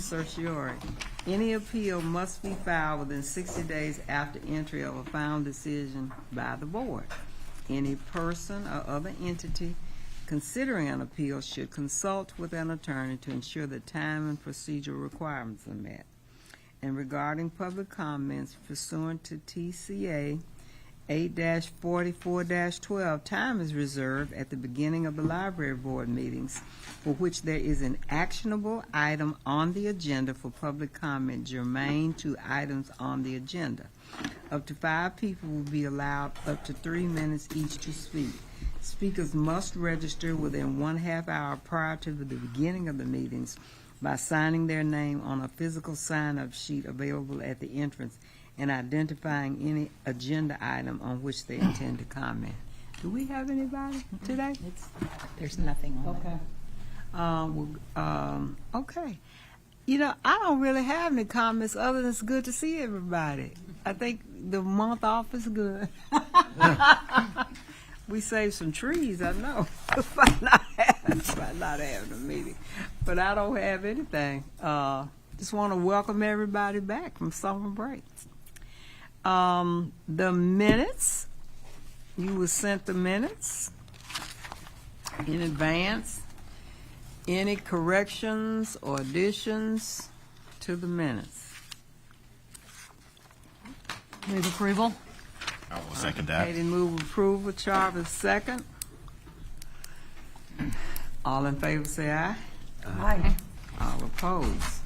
certiorari. Any appeal must be filed within 60 days after entry of a final decision by the board. Any person or other entity considering an appeal should consult with an attorney to ensure that time and procedural requirements are met. And regarding public comments pursuant to TCA 8-44-12, time is reserved at the beginning of the library board meetings for which there is an actionable item on the agenda for public comment germane to items on the agenda. Up to 5 people will be allowed up to 3 minutes each to speak. Speakers must register within 1/2 hour prior to the beginning of the meetings by signing their name on a physical sign-up sheet available at the entrance and identifying any agenda item on which they intend to comment. Do we have anybody today? There's nothing on Okay. Okay. You know, I don't really have any comments other than it's good to see everybody. I think the month off is good. We saved some trees, I know, by not having a meeting. But I don't have anything. Just want to welcome everybody back from summer break. The minutes, you were sent the minutes in advance. Any corrections or additions to the minutes? Move approval. I will second that. Katie move approval, Charles second. All in favor say aye. Aye. All opposed.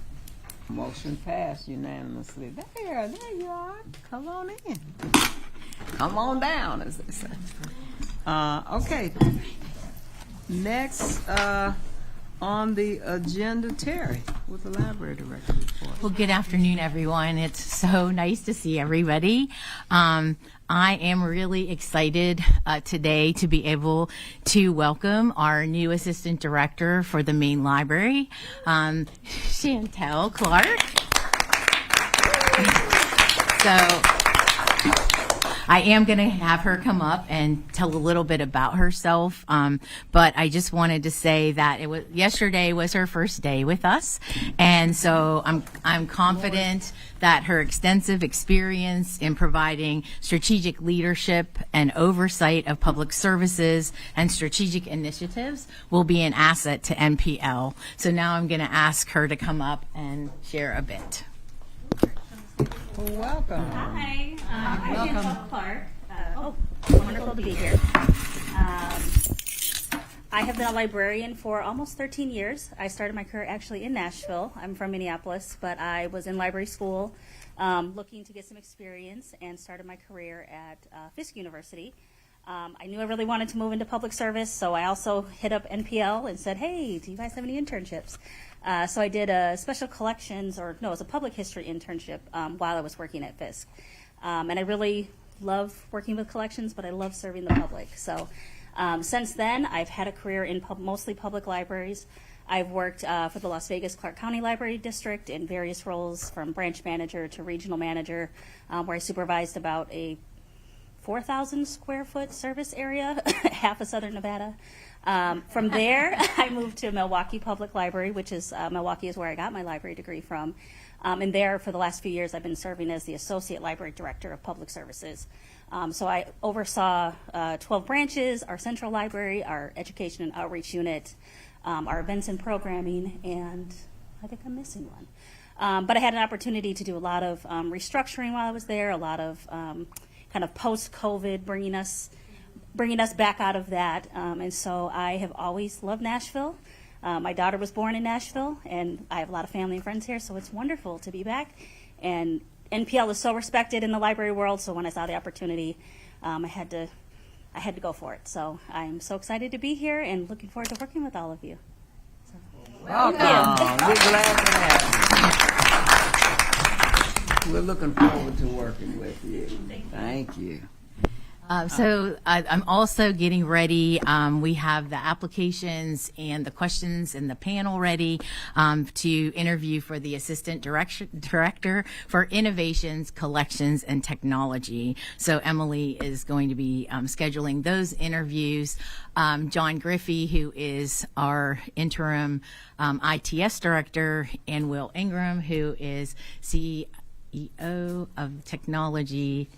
Motion passed unanimously. There you are. Come on in. Come on down, as they say. Okay. Next on the agenda, Terri with the library director report. Well, good afternoon, everyone. It's so nice to see everybody. I am really excited today to be able to welcome our new assistant director for the main library, Chantel Clark. So I am going to have her come up and tell a little bit about herself, but I just wanted to say that yesterday was her first day with us, and so I'm confident that her extensive experience in providing strategic leadership and oversight of public services and strategic initiatives will be an asset to NPL. So now I'm going to ask her to come up and share a bit. Well, welcome. Hi, I'm Welcome. Chantel Clark. Wonderful to be here. I have been a librarian for almost 13 years. I started my career actually in Nashville. I'm from Minneapolis, but I was in library school looking to get some experience and started my career at Fisk University. I knew I really wanted to move into public service, so I also hit up NPL and said, hey, do you guys have any internships? So I did a special collections, it was a public history internship while I was working at Fisk. And I really love working with collections, but I love serving the public. So since then, I've had a career in mostly public libraries. I've worked for the Las Vegas Clark County Library District in various roles, from branch manager to regional manager, where I supervised about a 4,000 square foot service area, half of Southern Nevada. From there, I moved to Milwaukee Public Library, which is, Milwaukee is where I got my library degree from. And there, for the last few years, I've been serving as the Associate Library Director of Public Services. So I oversaw 12 branches, our central library, our education and outreach unit, our events and programming, and I think I'm missing one. But I had an opportunity to do a lot of restructuring while I was there, a lot of kind of post-COVID, bringing us back out of that. And so I have always loved Nashville. My daughter was born in Nashville, and I have a lot of family and friends here, so it's wonderful to be back. And NPL is so respected in the library world, so when I saw the opportunity, I had to go for it. So I'm so excited to be here and looking forward to working with all of you. So, Welcome. We're glad to have you. We're looking forward to working with you. Thank you. I'm also getting ready. We have the applications and the questions and the panel ready to interview for the Assistant Director for Innovations, Collections, and Technology. So Emily is going to be scheduling those interviews. John Griffey, who is our interim ITS Director, and Will Ingram, who is CEO of Technology.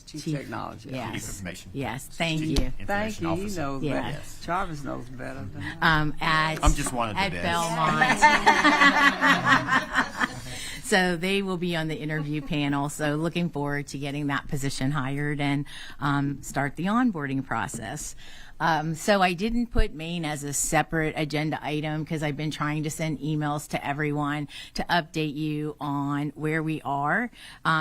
Chief Technology. Yes. Information. Yes. Thank Chief you. Thank Information you. He Officer. knows Yeah. better. Yes. Jarvis knows better than I'm just one of the at best. Belmont. So they will be on the interview panel. So looking forward to getting that position hired and start the onboarding process. So I didn't put Maine as a separate agenda item because I've been trying to send emails to everyone to update you on where we are.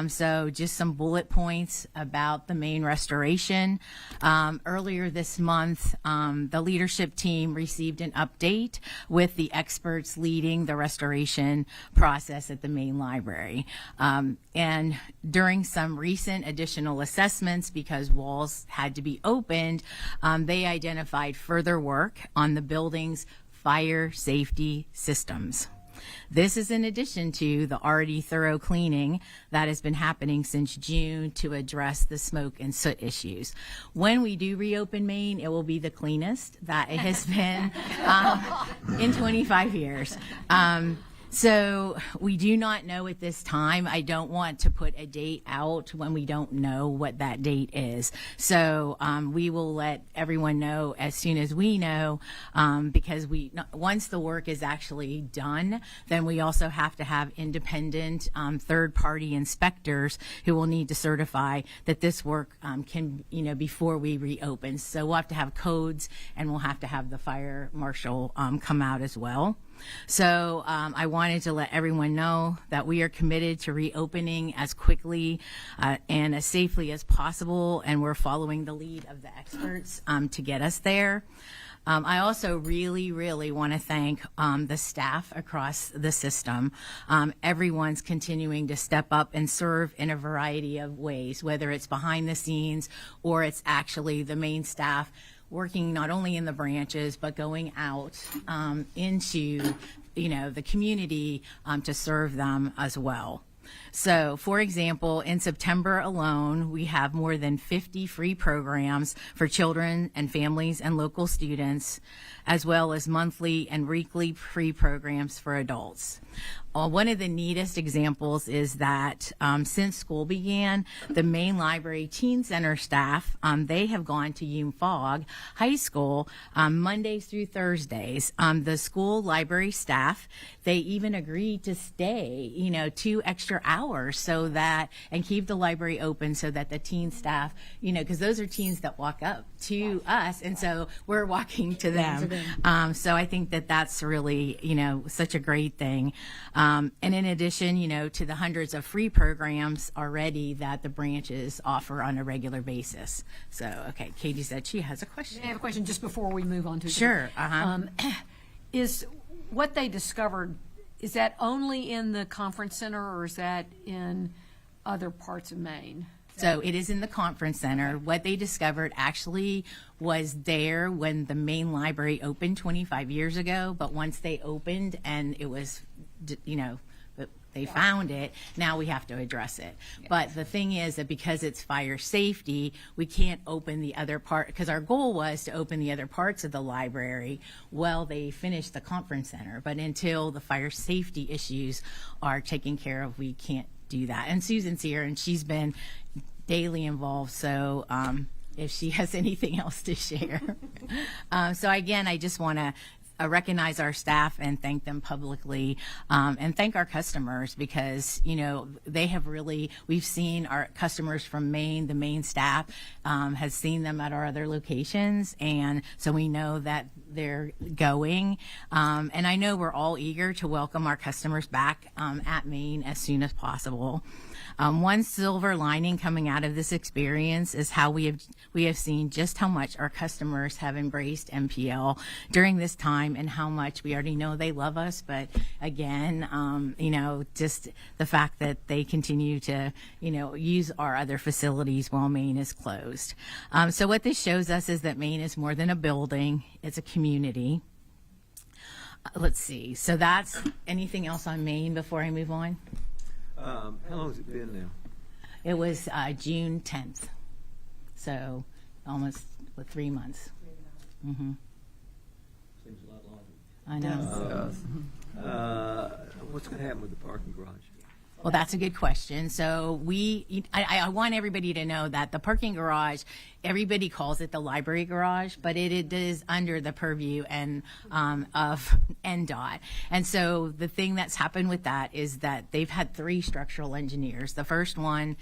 So just some bullet points about the Maine restoration. Earlier this month, the leadership team received an update with the experts leading the restoration process at the Maine Library. And during some recent additional assessments, because walls had to be opened, they identified further work on the building's fire safety systems. This is in addition to the already thorough cleaning that has been happening since June to address the smoke and soot issues. When we do reopen Maine, it will be the cleanest that it has been in 25 years. So we do not know at this time. I don't want to put a date out when we don't know what that date is. So we will let everyone know as soon as we know, because once the work is actually done, then we also have to have independent third-party inspectors who will need to certify that this work can, before we reopen. So we'll have to have codes, and we'll have to have the fire marshal come out as well. So I wanted to let everyone know that we are committed to reopening as quickly and as safely as possible, and we're following the lead of the experts to get us there. I also really, really want to thank the staff across the system. Everyone's continuing to step up and serve in a variety of ways, whether it's behind the scenes or it's actually the main staff working not only in the branches, but going out into, the community to serve them as well. So, for example, in September alone, we have more than 50 free programs for children and families and local students, as well as monthly and weekly free programs for adults. One of the neatest examples is that since school began, the Maine Library Teen Center staff, they have gone to UMFOG High School Mondays through Thursdays. The school library staff, they even agreed to stay, 2 extra hours so that, and keep the library open so that the teen staff, because those are teens that walk up to us, and so we're walking to them. So I think that that's really, such a great thing. And in addition, to the hundreds of free programs already that the branches offer on a regular basis. So, okay, Katie said she has a question. I have a question just before we move on to Sure. Is what they discovered, is that only in the conference center, or is that in other parts of Maine? So it is in the conference center. What they discovered actually was there when the main library opened 25 years ago, but once they opened and it was, they found it, now we have to address it. Yeah. But the thing is that because it's fire safety, we can't open the other part, because our goal was to open the other parts of the library while they finish the conference center. But until the fire safety issues are taken care of, we can't do that. And Susan's here, and she's been daily involved, so if she has anything else to share. So again, I just want to recognize our staff and thank them publicly, and thank our customers, because they have really, we've seen our customers from Maine, the Maine staff has seen them at our other locations, and so we know that they're going, and I know we're all eager to welcome our customers back at Maine as soon as possible. One silver lining coming out of this experience is how we have seen just how much our customers have embraced MPL during this time time and how much we already know they love us. But again, just the fact that they continue to, use our other facilities while Maine is closed. So what this shows us is that Maine is more than a building. It's a community. Let's see. So that's anything else on Maine before I move on? How long has it been now? It was June 10th. So almost 3 months. Mm-hmm. Seems a lot longer. I know. What's going to happen with the parking garage? Well, that's a good question. So I want everybody to know that the parking garage, everybody calls it the library garage, but it is under the purview of NDOT. And so the thing that's happened with that is that they've had 3 structural engineers. The first one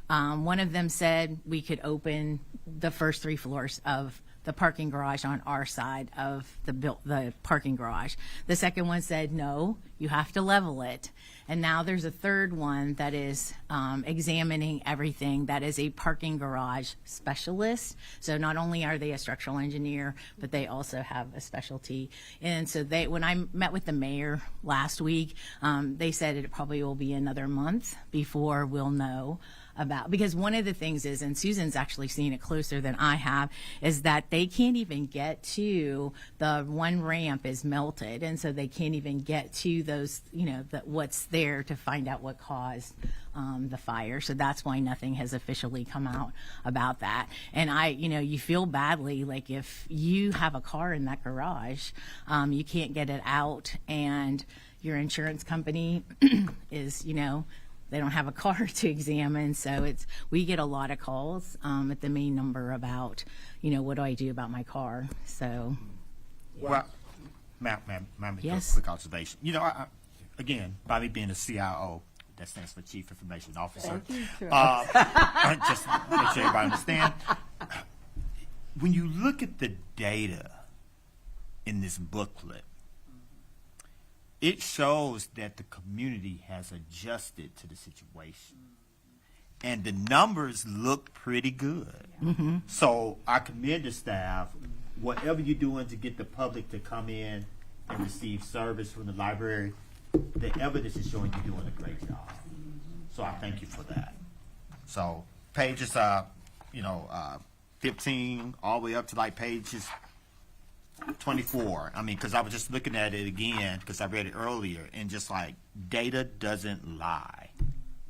of them said we could open the first 3 floors of the parking garage on our side of the parking garage. The second one said, no, you have to level it. And now there's a third one that is examining everything, that is a parking garage specialist. So not only are they a structural engineer, but they also have a specialty. And so when I met with the mayor last week, they said it probably will be another month before we'll know about, because one of the things is, and Susan's actually seen it closer than I have, is that they can't even get to the one ramp is melted, and so they can't even get to those, what's there to find out what caused the fire. So that's why nothing has officially come out about that. And you feel badly, like if you have a car in that garage, you can't get it out, and your insurance company is, they don't have a car to examine. So we get a lot of calls at the main number about, what do I do about my car? So. Well, ma'am, Yes. quick observation. Again, by me being a CIO, that stands for Chief Information Officer. Just to make sure everybody understand. When you look at the data in this booklet, it shows that the community has adjusted to the situation. And the numbers look pretty good. Mm-hmm. So I commend the staff. Whatever you're doing to get the public to come in and receive service from the library, the evidence is showing you're doing a great job. So I thank you for that. So pages, 15 all the way up to like pages 24. Because I was just looking at it again because I read it earlier, and just like data doesn't lie,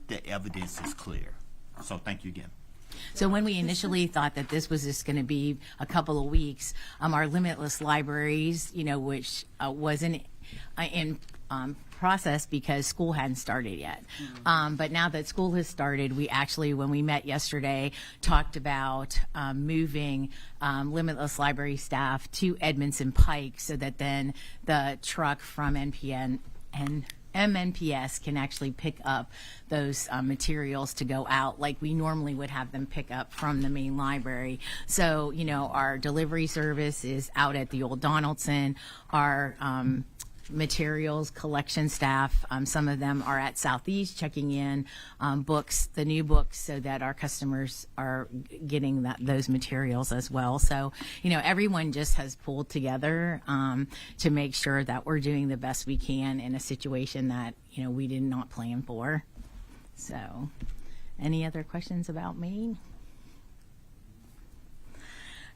the evidence is clear. So thank you again. So when we initially thought that this was just going to be a couple of weeks, our limitless libraries, which wasn't in process because school hadn't started yet. But now that school has started, we actually, when we met yesterday, talked about moving limitless library staff to Edmondson Pike so that then the truck from NPN and MNPS can actually pick up those materials to go out like we normally would have them pick up from the main library. So, our delivery service is out at the old Donaldson. Our materials collection staff, some of them are at Southeast checking in books, the new books, so that our customers are getting those materials as well. So, everyone just has pulled together to make sure that we're doing the best we can in a situation that, we did not plan for. So, any other questions about me?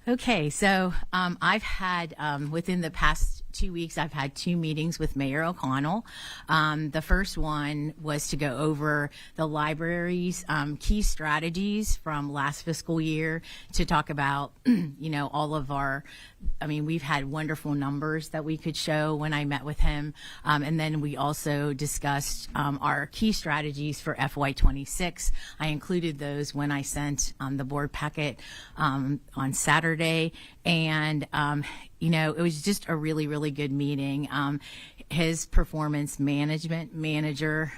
Okay, so I've had, within the past 2 weeks, I've had 2 meetings with Mayor O'Connell. The first one was to go over the library's key strategies from last fiscal year, to talk about, all of our, we've had wonderful numbers that we could show when I met with him. And then we also discussed our key strategies for FY26. I included those when I sent the board packet on Saturday. And, it was just a really, really good meeting. His performance management manager,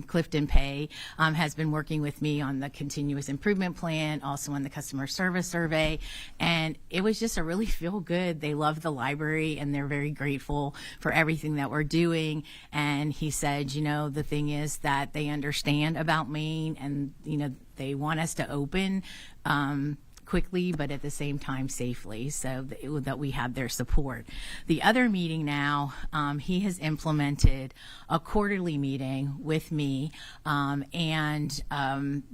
Clifton Pay, has been working with me on the continuous improvement plan, also on the customer service survey. And it was just a really feel good. They love the library and they're very grateful for everything that we're doing. And he said, the thing is that they understand about Maine and, they want us to open, quickly, but at the same time safely, so that we have their support. The other meeting now, he has implemented a quarterly meeting with me, and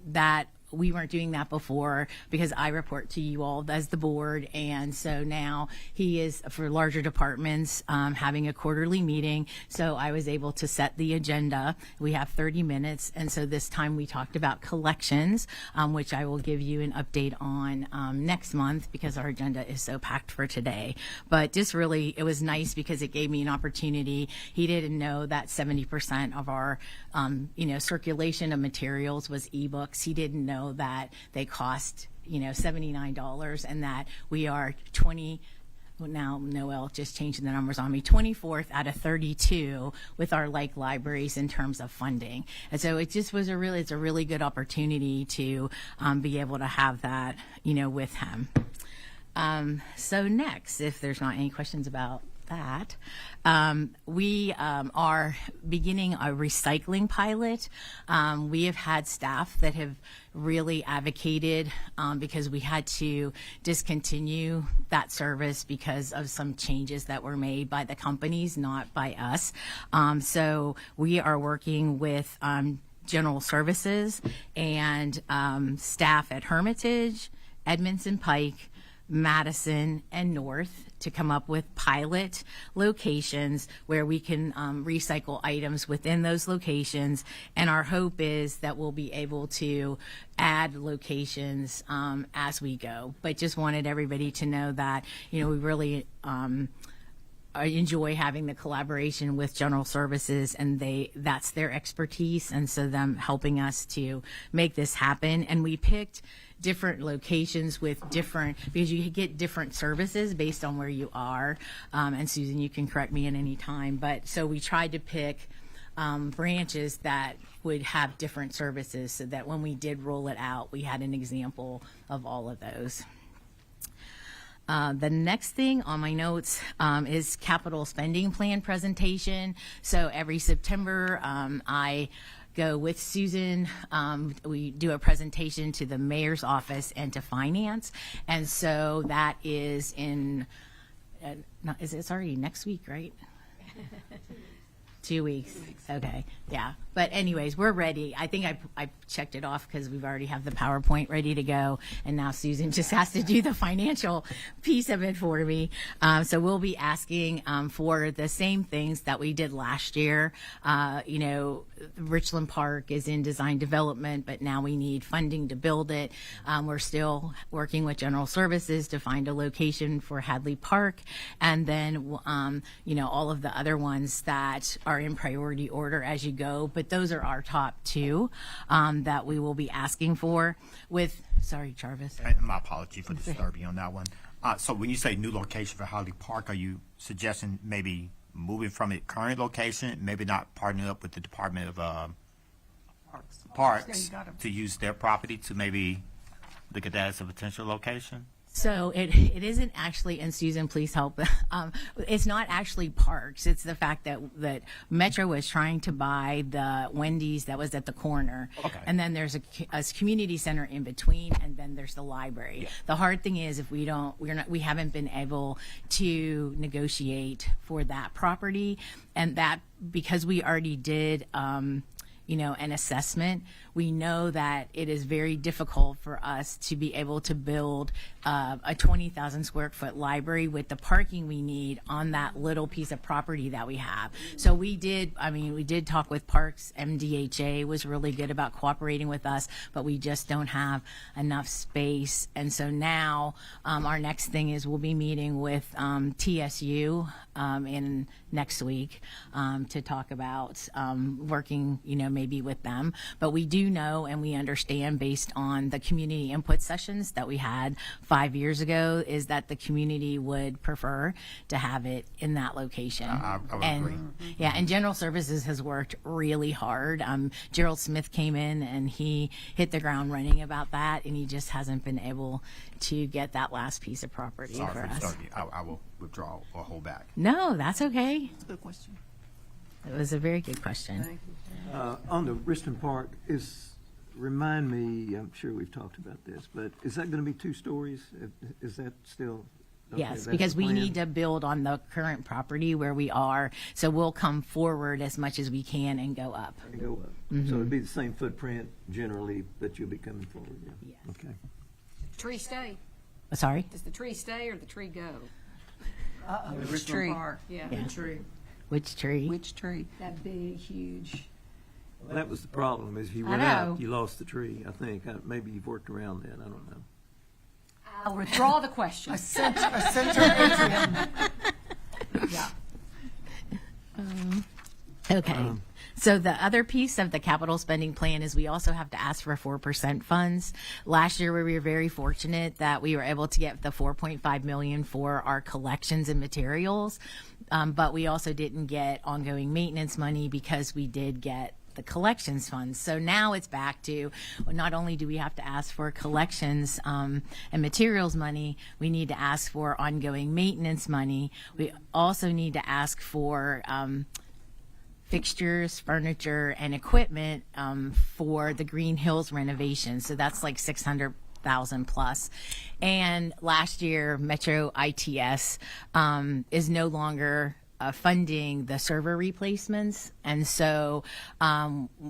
that we weren't doing that before because I report to you all as the board, and so now he is, for larger departments, having a quarterly meeting. So I was able to set the agenda. We have 30 minutes, and so this time we talked about collections, which I will give you an update on next month because our agenda is so packed for today. But just really, it was nice because it gave me an opportunity. He didn't know that 70% of our circulation of materials was ebooks. He didn't know that they cost $79, and that we are now Noel just changing the numbers on me, 24th out of 32 with our libraries in terms of funding. And so it just was it's a really good opportunity to be able to have that with him. So next, if there's not any questions about that, we are beginning a recycling pilot. We have had staff that have really advocated because we had to discontinue that service because of some changes that were made by the companies, not by us. So we are working with General Services and staff at Hermitage, Edmondson Pike, Madison, and North to come up with pilot locations where we can recycle items within those locations. And our hope is that we'll be able to add locations as we go. But just wanted everybody to know that, we really I enjoy having the collaboration with General Services, and that's their expertise, and so them helping us to make this happen. And we picked different locations with because you get different services based on where you are. And Susan, you can correct me at any time, but so we tried to pick branches that would have different services so that when we did roll it out, we had an example of all of those. The next thing on my notes is capital spending plan presentation. So every September, I go with Susan. We do a presentation to the mayor's office and to finance. And so that is it's already next week, right? 2 weeks. Okay. Yeah. But anyways, we're ready. I think I checked it off because we've already have the PowerPoint ready to go. And now Susan just has to do the financial piece of it for me. So we'll be asking for the same things that we did last year. Richland Park is in design development, but now we need funding to build it. We're still working with General Services to find a location for Hadley Park. And then, all of the other ones that are in priority order as you go. But those are our top two that we will be asking for sorry, Jarvis. My apology for disturbing you on that one. So when you say new location for Hadley Park, are you suggesting maybe moving from its current location, maybe not partnering up with the Department of Parks to use their property to maybe look at that as a potential location? So it isn't actually, and Susan, please help. It's not actually parks. It's the fact that Metro was trying to buy the Wendy's that was at the corner, okay. And then there's a community center in between, and then there's the library. Yeah. The hard thing is if we haven't been able to negotiate for that property, and that because we already did. An assessment, we know that it is very difficult for us to be able to build a 20,000 square foot library with the parking we need on that little piece of property that we have. So we did talk with Parks. MDHA was really good about cooperating with us, but we just don't have enough space. And so now our next thing is we'll be meeting with TSU in next week to talk about working, maybe with them. But we do know and we understand based on the community input sessions that we had 5 years ago is that the community would prefer to have it in that location. I would agree. Yeah, and General Services has worked really hard. Gerald Smith came in and he hit the ground running about that, and he just hasn't been able to get that last piece of property Sorry for for us. disturbing you. I will withdraw or hold back. No, that's okay. That's a good question. It was a very good question. On the Richland Park, is Remind me, I'm sure we've talked about this, but is that going to be 2 stories? Is that still? Okay, Yes, that's because the we plan? need to build on the current property where we are. So we'll come forward as much as we can and go up. Go up. So it'd be the same footprint generally, but you'll be coming forward, yeah? Yes. Okay. Tree stay? Sorry? Does the tree stay or the tree go? Which tree? Yeah. Yeah. Tree. Which tree? Which tree? That big, huge. Well, that was the problem, is if you I went know. out, you lost the tree, I think. Maybe you've worked around that, I don't know. I'll withdraw the question. A center atrium. Yeah. Okay. So the other piece of the capital spending plan is we also have to ask for 4% funds. Last year we were very fortunate that we were able to get the $4.5 million for our collections and materials, but we also didn't get ongoing maintenance money because we did get the collections funds. So now it's back to not only do we have to ask for collections and materials money, we need to ask for ongoing maintenance money. We also need to ask for fixtures, furniture, and equipment for the Green Hills renovation. So that's like 600,000 plus. And last year, Metro ITS is no longer funding the server replacements. And so,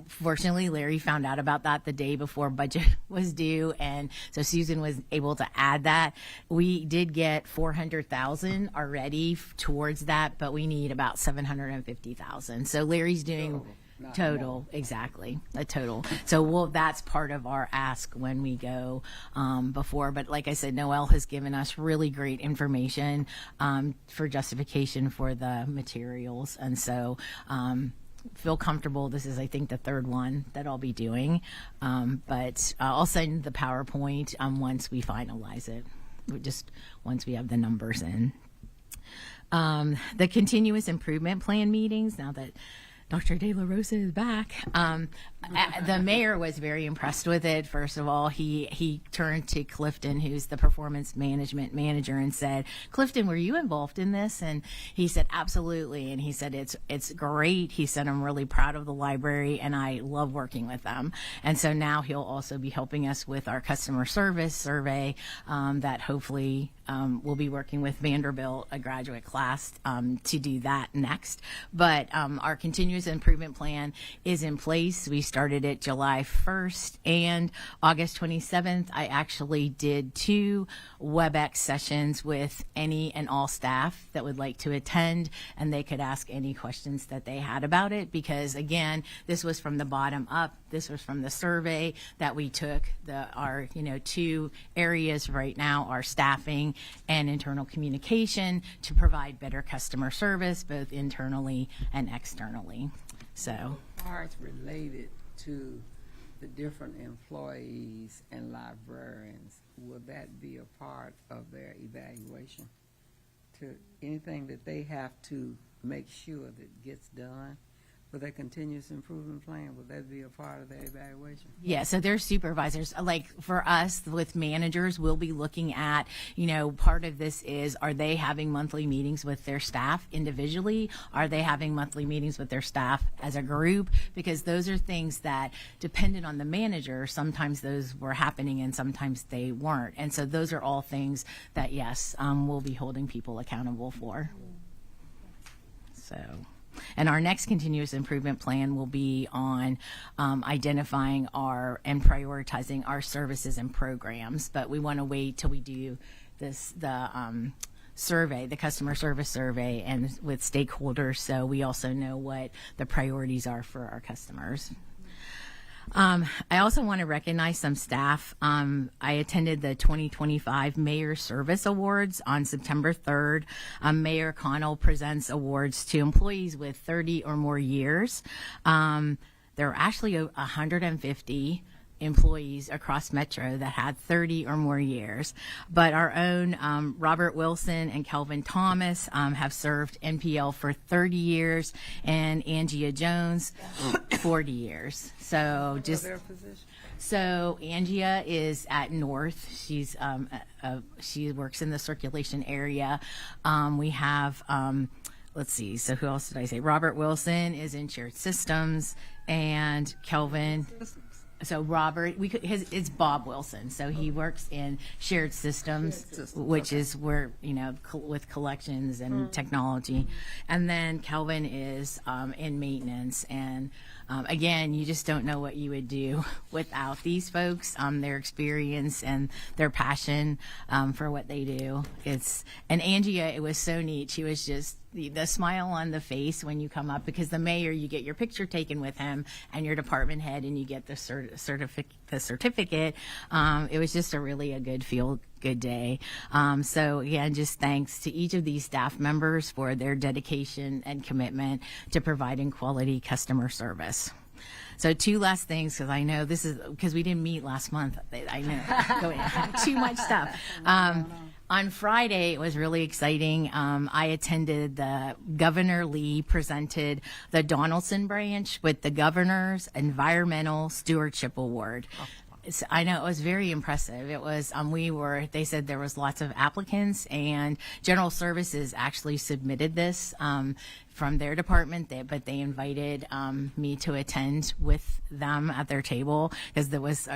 fortunately, Larry found out about that the day before budget was due. And so Susan was able to add that. We did get 400,000 already towards that, but we need about 750,000. So Larry's doing total, exactly, a total. So that's part of our ask when we go before. But like I said, Noelle has given us really great information for justification for the materials. And so feel comfortable. This is, I think, the 3rd one that I'll be doing. But I'll send the PowerPoint once we finalize it, just once we have the numbers in. The continuous improvement plan meetings, now that Dr. De La Rosa is back. The mayor was very impressed with it. First of all, he turned to Clifton, who's the performance management manager, and said, "Clifton, were you involved in this?" And he said, "Absolutely." And he said, "It's great." He said, "I'm really proud of the library, and I love working with them." And so now he'll also be helping us with our customer service survey that hopefully we'll be working with Vanderbilt, a graduate class, to do that next. But our continuous improvement plan is in place. We started it July 1st and August 27th. I actually did 2 WebEx sessions with any and all staff that would like to attend, and they could ask any questions that they had about it, because again, this was from the bottom up. This was from the survey that we took. Our 2 areas right now are staffing and internal communication to provide better customer service, both internally and externally. So Parts related to the different employees and librarians, will that be a part of their evaluation? To anything that they have to make sure that gets done for their continuous improvement plan, will that be a part of their evaluation? yeah, so their supervisors, like for us with managers, we'll be looking at, part of this is, are they having monthly meetings with their staff individually? Are they having monthly meetings with their staff as a group? Because those are things that, dependent on the manager, sometimes those were happening and sometimes they weren't. And so those are all things that, yes, we'll be holding people accountable for. So. And our next continuous improvement plan will be on identifying and prioritizing our services and programs. But we want to wait till we do the survey, the customer service survey, and with stakeholders, so we also know what the priorities are for our customers. I also want to recognize some staff. I attended the 2025 Mayor Service Awards on September 3rd. Mayor Connell presents awards to employees with 30 or more years. There are actually 150 employees across Metro that had 30 or more years. But our own Robert Wilson and Kelvin Thomas have served NPL for 30 years, and Angia Jones 40 years. So just Their position? so Angia is at North. She's she works in the circulation area. We have let's see. So who else did I say? Robert Wilson is in shared systems, and Kelvin. so Robert, it's Bob Wilson. So he works in shared systems, which is where, with collections and technology. And then Calvin is in maintenance. And again, you just don't know what you would do without these folks, their experience and their passion for what they do. And Angie, it was so neat. She was just the smile on the face when you come up, because the mayor, you get your picture taken with him and your department head, and you get the certificate. It was just a good day. So again, just thanks to each of these staff members for their dedication and commitment to providing quality customer service. So 2 last things, because I know this is because we didn't meet last month. I know too much stuff. On Friday, it was really exciting. I attended Governor Lee presented the Donaldson branch with the Governor's Environmental Stewardship Award. I know it was very impressive. It was, they said there was lots of applicants, and General Services actually submitted this from their department, but they invited me to attend with them at their table, because there was,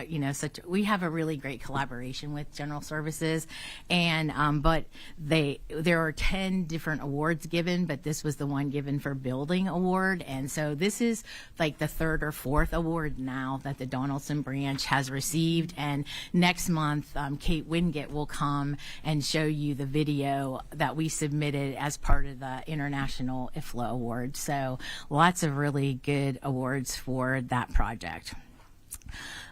we have a really great collaboration with General Services, and but there are 10 different awards given, but this was the one given for building award, and so this is like the 3rd or 4th award now that the Donaldson branch has received, and next month Kate Wingate will come and show you the video that we submitted as part of the International IFLA Award. So lots of really good awards for that project.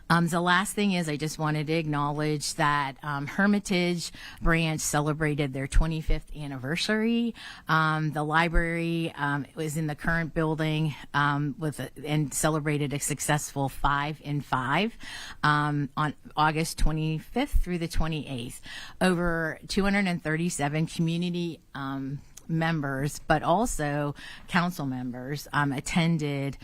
The last thing is I just wanted to acknowledge that Hermitage branch celebrated their 25th anniversary. The library was in the current building and celebrated a successful 5 in 5 on August 25th through the 28th. Over 237 community members, but also council members attended.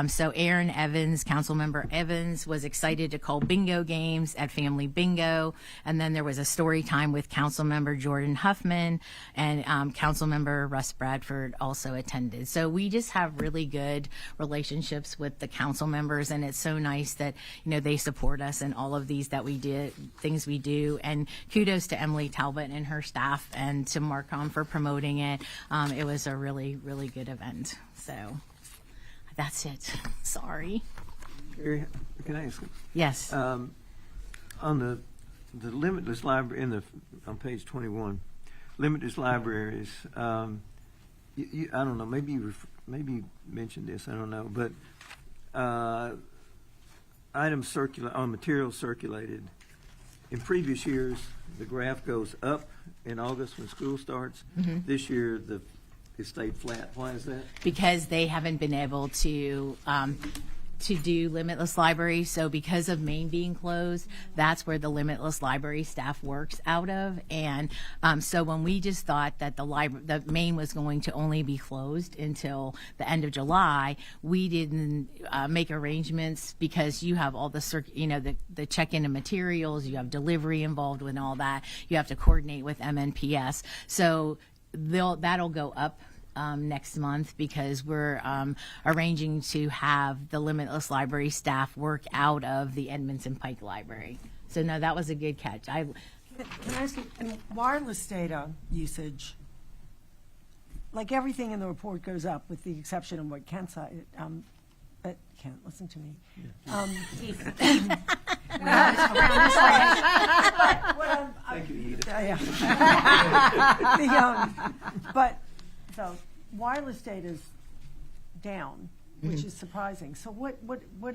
So Aaron Evans, council member Evans, was excited to call bingo games at Family Bingo. And then there was a story time with council member Jordan Huffman, and council member Russ Bradford also attended. So we just have really good relationships with the council members, and it's so nice that, they support us in all of these things we do. And kudos to Emily Talbot and her staff, and to Marcom for promoting it. It was a really, really good event. So that's it. Sorry. Terri, can I ask? Yes. On the Limitless Library, on page 21, Limitless Libraries, I don't know, maybe you mentioned this, I don't know, but items on materials circulated. In previous years, the graph goes up in August when school starts. Mm-hmm. This year, it stayed flat. Why is that? Because they haven't been able to do Limitless Library. So because of Maine being closed, that's where the Limitless Library staff works out of. And so when we just thought that the Maine was going to only be closed until the end of July, we didn't make arrangements, because you have all the the check-in of materials, you have delivery involved with all that, you have to coordinate with MNPS. So that'll go up next month, because we're arranging to have the Limitless Library staff work out of the Edmondson Pike Library. So no, that was a good catch. Can I ask you, in wireless data usage, like everything in the report goes up with the exception of what Kent said, but Kent, listen to me. Thank you, Edith. But so wireless data is down, which is surprising. So what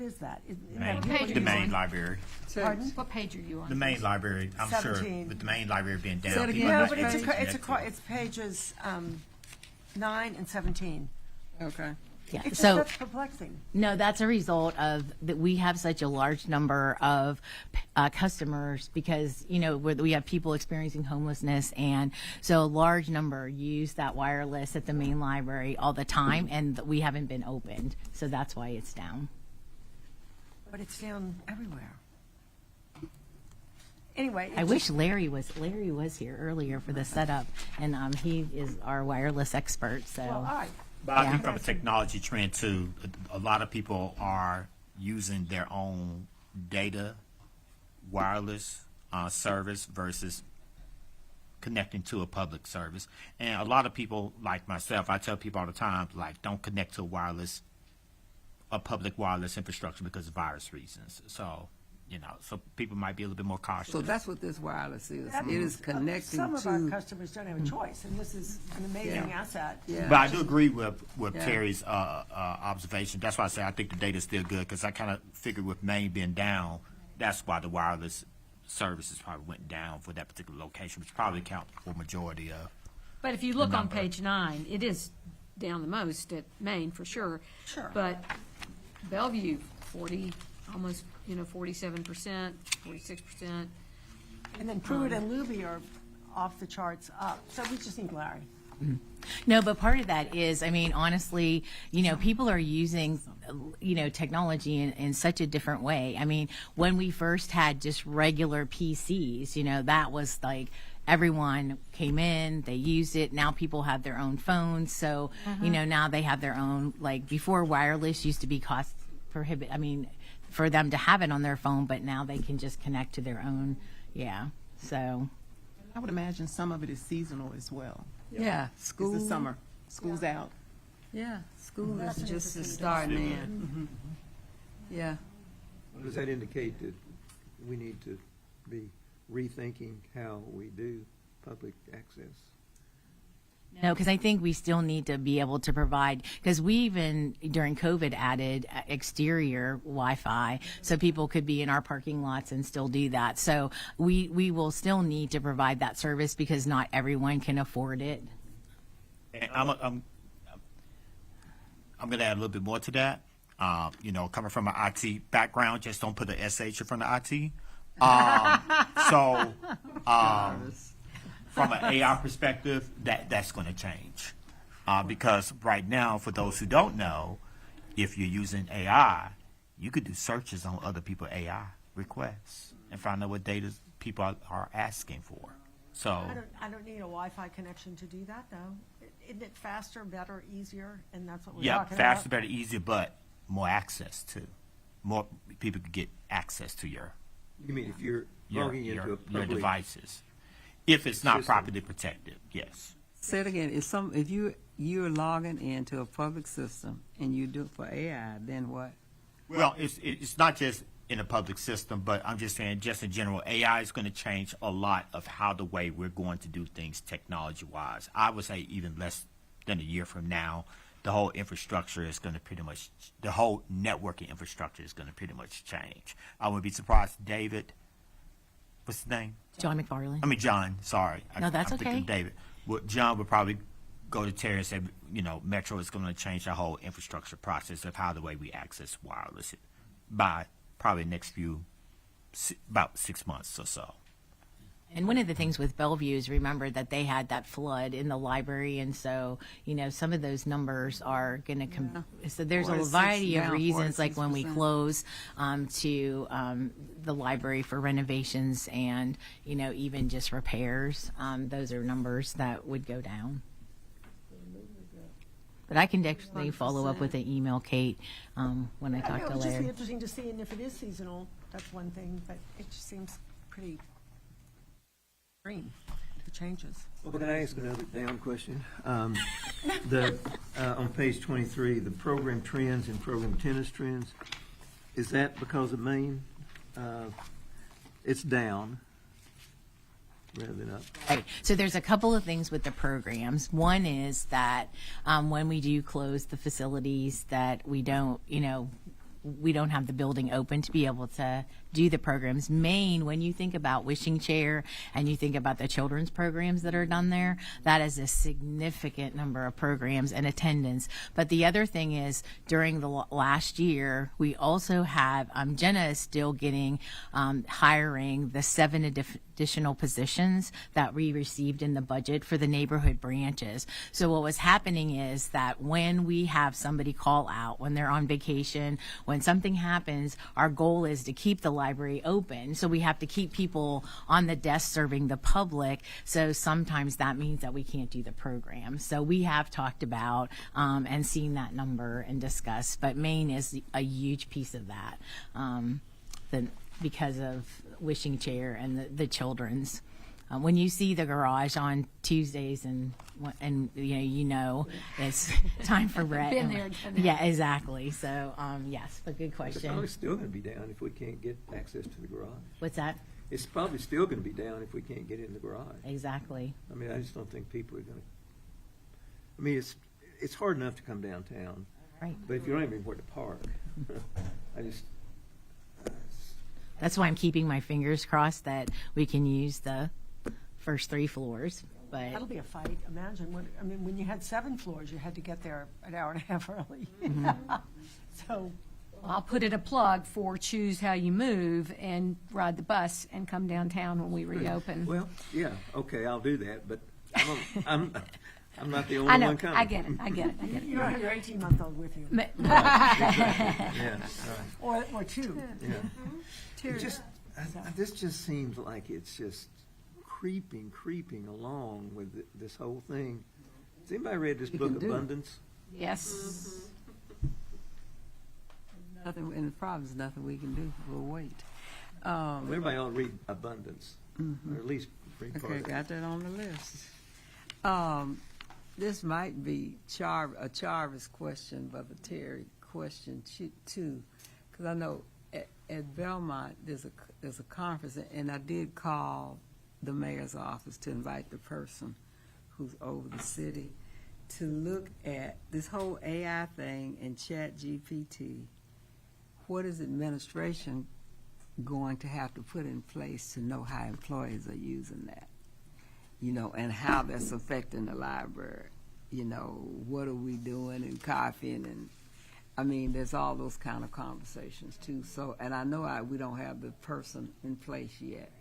is that? The main library. Pardon? What page are you on? The main library, I'm 17. sure, with the main library being down. Say it again. people No, are but not it's using it's pages 9 and 17. Okay. Yeah. It's So that's perplexing. no, that's a result of that we have such a large number of customers, because we have people experiencing homelessness, and so a large number use that wireless at the main library all the time, and we haven't been opened, so that's why it's down. But it's down everywhere. Anyway, I wish Larry was here earlier for the setup, and he is our wireless expert. So well, all right. But I think from a technology trend too, a lot of people are using their own data, wireless service versus connecting to a public service. And a lot of people, like myself, I tell people all the time, like, don't connect to a public wireless infrastructure because of virus reasons. So, so people might be a little bit more cautious. So that's what this wireless is. That It is means connecting some of our to, customers don't have a choice, and this is an amazing asset. yeah. But I do agree with Yeah. Terry's observation. That's why I say I think the data's still good, because I kind of figured with Maine being down, that's why the wireless services probably went down for that particular location, which probably account for majority of. But if you look on number. page 9, it is down the most at Maine, for sure. Sure. But Bellevue, 40, almost, 47%, 46%. And then Pruitt and Luby are off the charts up. So we just need Larry. No, but part of that is, I mean, honestly, people are using, technology in such a different way. I mean, when we first had just regular PCs, that was like everyone came in, they used it. Now people have their own phones. So, now they have their own, like before wireless used to be cost prohibit. I mean, for them to have it on their phone, but now they can just connect to their own. Yeah. So. I would imagine some of it is seasonal as well. Yeah, It's school. the summer. School's out. Yeah, school That's is an just interesting starting in. Yeah. Does that indicate that we need to be rethinking how we do public access? No, because I think we still need to be able to provide, because we even during COVID added exterior Wi-Fi so people could be in our parking lots and still do that. So we will still need to provide that service because not everyone can afford it. And I'm going to add a little bit more to that. Coming from an IT background, just don't put an SH in front of IT. From an AI perspective, that's going to change. Because right now, for those who don't know, if you're using AI, you could do searches on other people's AI requests and find out what data people are asking for. So I don't need a Wi-Fi connection to do that, though. Isn't it faster, better, easier? And that's what we're yeah, talking faster, about. better, easier, but more access too. More people could get access to your You mean if you're logging into a your public devices, if it's not system. properly protected. Yes. Say it again. If you're logging into a public system and you do it for AI, then what? Well, it's not just in a public system, but I'm just saying, just in general, AI is going to change a lot of how the way we're going to do things technology-wise. I would say even less than a year from now, the whole infrastructure is going to the whole networking infrastructure is going to pretty much change. I wouldn't be surprised, David, what's his name? John McFarland. I mean, John, sorry. No, that's I'm thinking okay. David. Well, John would probably go to Terry and say, Metro is going to change our whole infrastructure process of how the way we access wireless by probably next about 6 months or so. And one of the things with Bellevue is remember that they had that flood in the library, and so some of those numbers are going to come. So there's a 46 variety of down, reasons, like when we 46%. close to the library for renovations and even just repairs. Those are numbers that would go down. But I can definitely follow up with an email, Kate, when I I talk know, to it would just be Larry. interesting to see, and if it is seasonal, that's one thing, but it just seems pretty green, the changes. Well, can I ask another down question? On page 23, the program trends and program attendance trends, is that because of Maine? It's down rather than up. Right. So there's a couple of things with the programs. One is that when we do close the facilities, that we don't have the building open to be able to do the programs. Maine, when you think about Wishing Chair and you think about the children's programs that are done there, that is a significant number of programs and attendance. But the other thing is, during the last year, we also have, Jenna is still getting, hiring the 7 additional positions that we received in the budget for the neighborhood branches. So what was happening is that when we have somebody call out, when they're on vacation, when something happens, our goal is to keep the library open. So we have to keep people on the desk serving the public. So sometimes that means that we can't do the program. So we have talked about and seen that number and discussed, but Maine is a huge piece of that. because of Wishing Chair and the children's. When you see the garage on Tuesdays and you know it's time for Brett. Been there, done that. Yeah, exactly. So yes, but good It's question. probably still going to be down if we can't get access to the garage. What's that? It's probably still going to be down if we can't get in the garage. Exactly. I mean, I just don't think people are going to. I mean, it's hard enough to come downtown, Right. but if you don't have anywhere to park, I just. That's why I'm keeping my fingers crossed that we can use the first 3 floors. But That'll be a fight. Imagine when you had 7 floors, you had to get there an hour and a half early. So, I'll put in a plug for Choose How You Move and ride the bus and come downtown when we reopen. Well, yeah, okay, I'll do that, but I'm not the only I know, one coming. I get it. you don't have your 18-month-old with you, Yeah, right. or 2. Yeah. It just, this just seems like it's just creeping along with this whole thing. Has anybody read this book, Abundance? Yes. Nothing, and the problem is nothing we can do. We'll wait. Everybody ought to read Abundance, or at least read part Okay, of it. got that on the list. This might be a Jarvis question, but a Terri question too, because I know at Belmont there's a conference, and I did call the mayor's office to invite the person who's over the city to look at this whole AI thing and Chat GPT. What is administration going to have to put in place to know how employees are using that? And how that's affecting the library. What are we doing and copying, and I mean, there's all those kind of conversations too. So, and I know we don't have the person in place yet,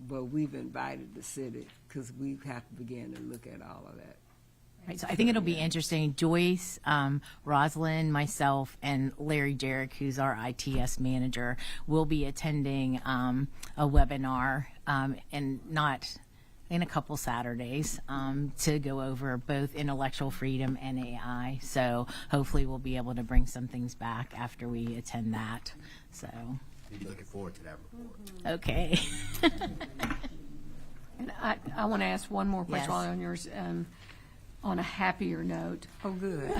but we've invited the city because we have to begin to look at all of that. Right, so I think it'll be interesting. Joyce, Rosalind, myself, and Larry Jarek, who's our ITS manager, will be attending a webinar, and not in a couple Saturdays, to go over both intellectual freedom and AI. So hopefully we'll be able to bring some things back after we attend that. So. Looking forward to that report. Okay. And I want to ask one more question Yes. while on yours. On a happier note, Oh, good.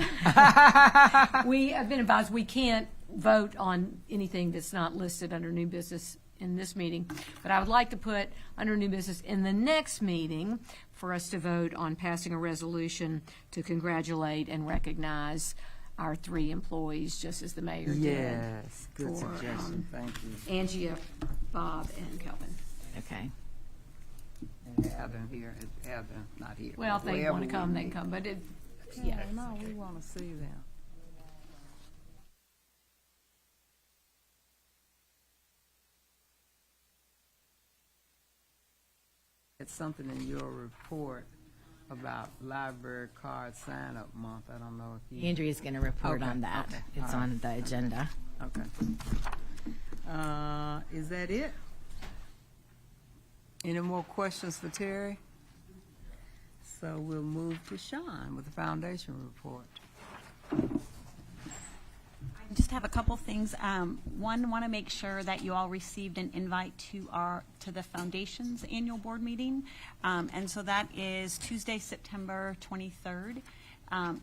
we have been advised we can't vote on anything that's not listed under new business in this meeting, but I would like to put under new business in the next meeting for us to vote on passing a resolution to congratulate and recognize our 3 employees, just as the mayor did. Yes, good for, suggestion. Thank you. Angie, Bob, and Kelvin. Okay. And Heather here, Heather not here. Well, if they Wherever want to we come, they can meet. come, but Yeah, no, we want to see them. It's something in your report about library card sign-up month. I don't know if you. Andrea's going to report Okay, on that. okay, It's all on the agenda. Okay. Is that it? Any more questions for Terri? So we'll move to Sean with the foundation report. I just have a couple things. One, want to make sure that you all received an invite to the Foundation's annual board meeting. And so that is Tuesday, September 23rd.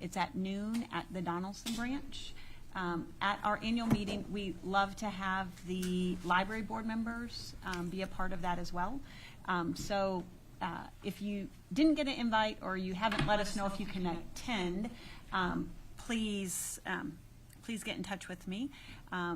It's at noon at the Donaldson branch. At our annual meeting, we love to have the library board members be a part of that as well. So if you didn't get an invite or you haven't let us know if you can attend, please get in touch with me.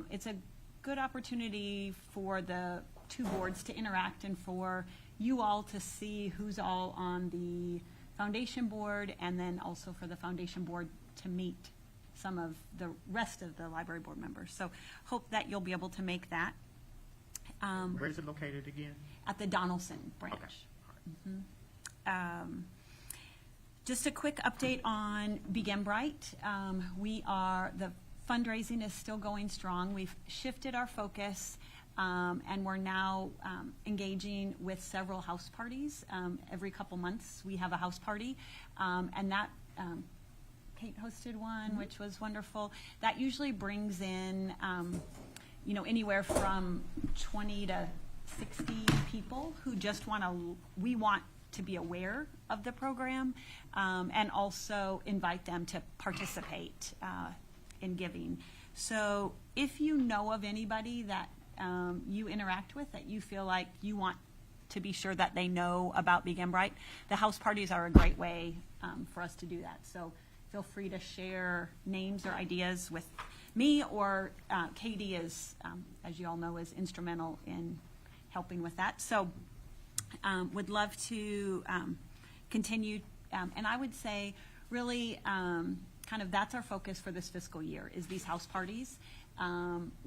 It's a good opportunity for the 2 boards to interact and for you all to see who's all on the foundation board, and then also for the foundation board to meet some of the rest of the library board members. So hope that you'll be able to make that. Where is it located again? At the Donaldson branch. Just a quick update on Beambrite. The fundraising is still going strong. We've shifted our focus, and we're now engaging with several house parties. Every couple months we have a house party, and that Kate hosted one, which was wonderful. That usually brings in anywhere from 20 to 60 people who just we want to be aware of the program, and also invite them to participate in giving. So if you know of anybody that you interact with that you feel like you want to be sure that they know about Beambrite, the house parties are a great way for us to do that. So feel free to share names or ideas with me, or Katie is, as you all know, is instrumental in helping with that. So would love to continue, and I would say really kind of that's our focus for this fiscal year, is these house parties,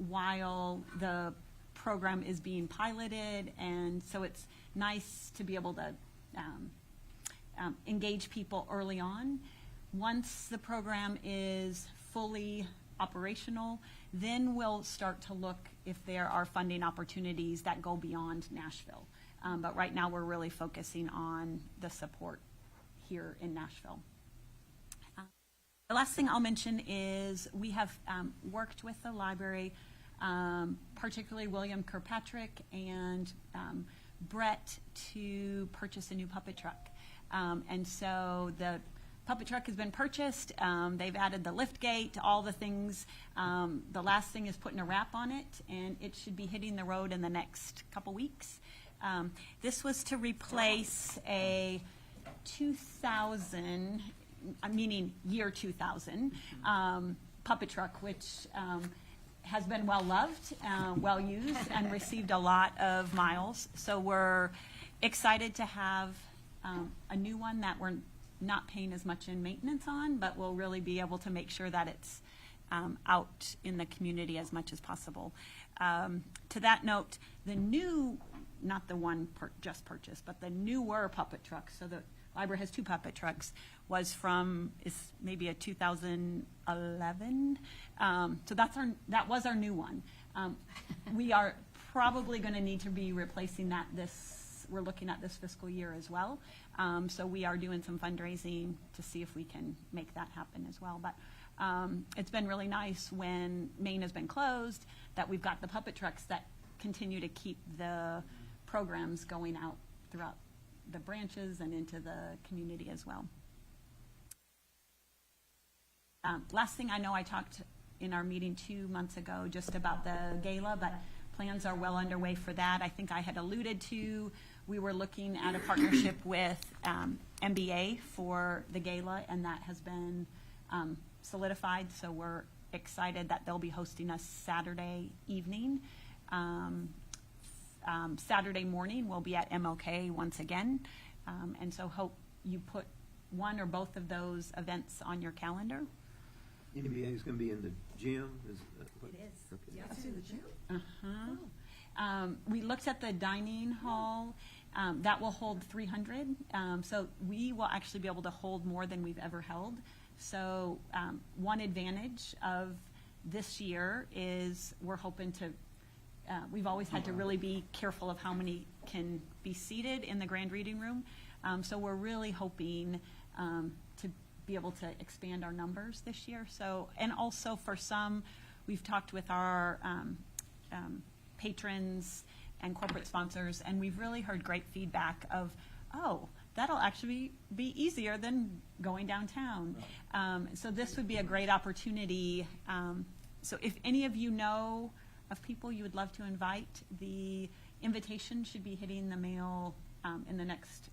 while the program is being piloted, and so it's nice to be able to engage people early on. Once the program is fully operational, then we'll start to look if there are funding opportunities that go beyond Nashville. But right now we're really focusing on the support here in Nashville. The last thing I'll mention is we have worked with the library, particularly William Kirkpatrick and Brett, to purchase a new puppet truck. And so the puppet truck has been purchased. They've added the lift gate, all the things. The last thing is putting a wrap on it, and it should be hitting the road in the next couple weeks. This was to replace a 2000, meaning year 2000, puppet truck, which has been well loved, well used, and received a lot of miles. So we're excited to have a new one that we're not paying as much in maintenance on, but we'll really be able to make sure that it's out in the community as much as possible. To that note, the new, not the one just purchased, but the newer puppet truck, so the library has 2 puppet trucks, is maybe a 2011. So that was our new one. We are probably going to need to be replacing that we're looking at this fiscal year as well. So we are doing some fundraising to see if we can make that happen as well. But it's been really nice when Maine has been closed that we've got the puppet trucks that continue to keep the programs going out throughout the branches and into the community as well. Last thing, I know I talked in our meeting 2 months ago just about the gala, but plans are well underway for that. I think I had alluded to, we were looking at a partnership with MBA for the gala, and that has been solidified, so we're excited that they'll be hosting us Saturday evening. Saturday morning we'll be at MLK once again, and so hope you put one or both of those events on your calendar. NBA is going to be in the gym? It is. Okay. Yeah, it's in the gym. We looked at the dining hall. That will hold 300. So we will actually be able to hold more than we've ever held. So one advantage of this year is we're hoping to, we've always had to really be careful of how many can be seated in the grand reading room. So we're really hoping to be able to expand our numbers this year. So, and also for some, we've talked with our patrons and corporate sponsors, and we've really heard great feedback of, oh, that'll actually be easier than going downtown. So this would be a great opportunity. So if any of you know of people you would love to invite, the invitation should be hitting the mail in the next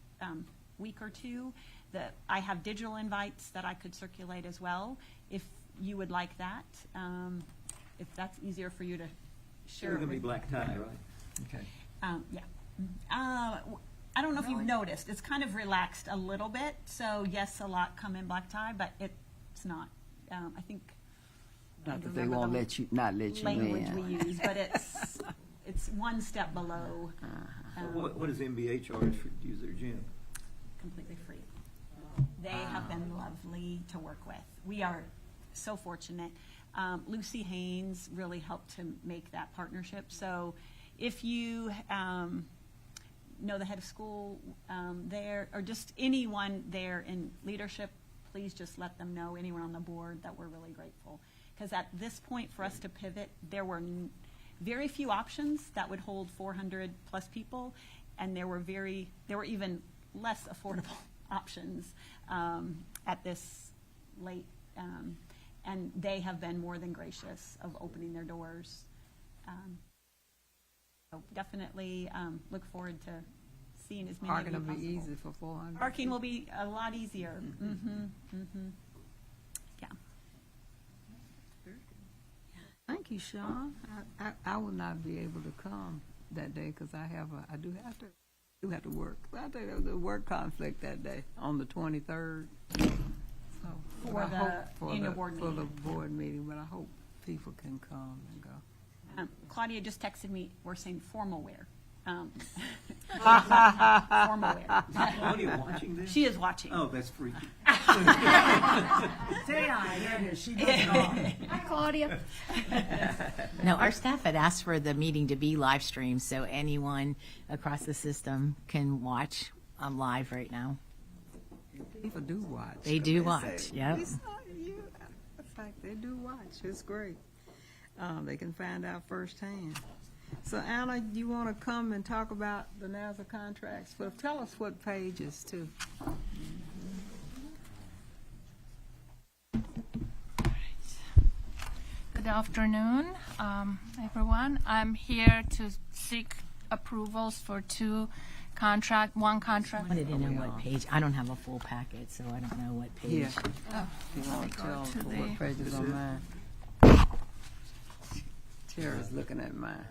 week or two. I have digital invites that I could circulate as well if you would like that. If that's easier for you to share. It's going to be black tie, right? Okay. Yeah. I don't know if you've noticed. It's kind of relaxed a little bit. So yes, a lot come in black tie, but it's not. I think. Not that they won't let you language in. we use, but it's one step below. What does NBA charge for to use their gym? Completely free. They have been lovely to work with. We are so fortunate. Lucy Haynes really helped to make that partnership. So if you know the head of school there, or just anyone there in leadership, please just let them know, anyone on the board, that we're really grateful. Because at this point, for us to pivot, there were very few options that would hold 400 plus people, and there were even less affordable options at this late, and they have been more than gracious of opening their doors. So definitely look forward to seeing as many Parking of will you be possible. easy for 400. Parking will be a lot easier. Yeah. Thank you, Sean. I will not be able to come that day because I do have to work. I think there was a work conflict that day on the 23rd. So, For but I the hope annual board for the meeting. board meeting, but I hope people can come and go. Claudia just texted me, we're saying formal wear. Formal wear. Are you watching this? She is watching. Oh, that's freaky. Say hi. She does not. Hi, Claudia. No, our staff had asked for the meeting to be live streamed, so anyone across the system can watch live right now. People do watch. They do say, watch, yep. "It's not you." In fact, they do watch. It's great. They can find out firsthand. So, Anna, you want to come and talk about the NAZA contracts? Well, tell us what pages, too. Good afternoon, everyone. I'm here to seek approvals for one contract. I wanted to know what page. I don't have a full packet, so I don't know what page. Here. Oh, You want to go tell to us the- what pages on mine? Terry's looking at mine.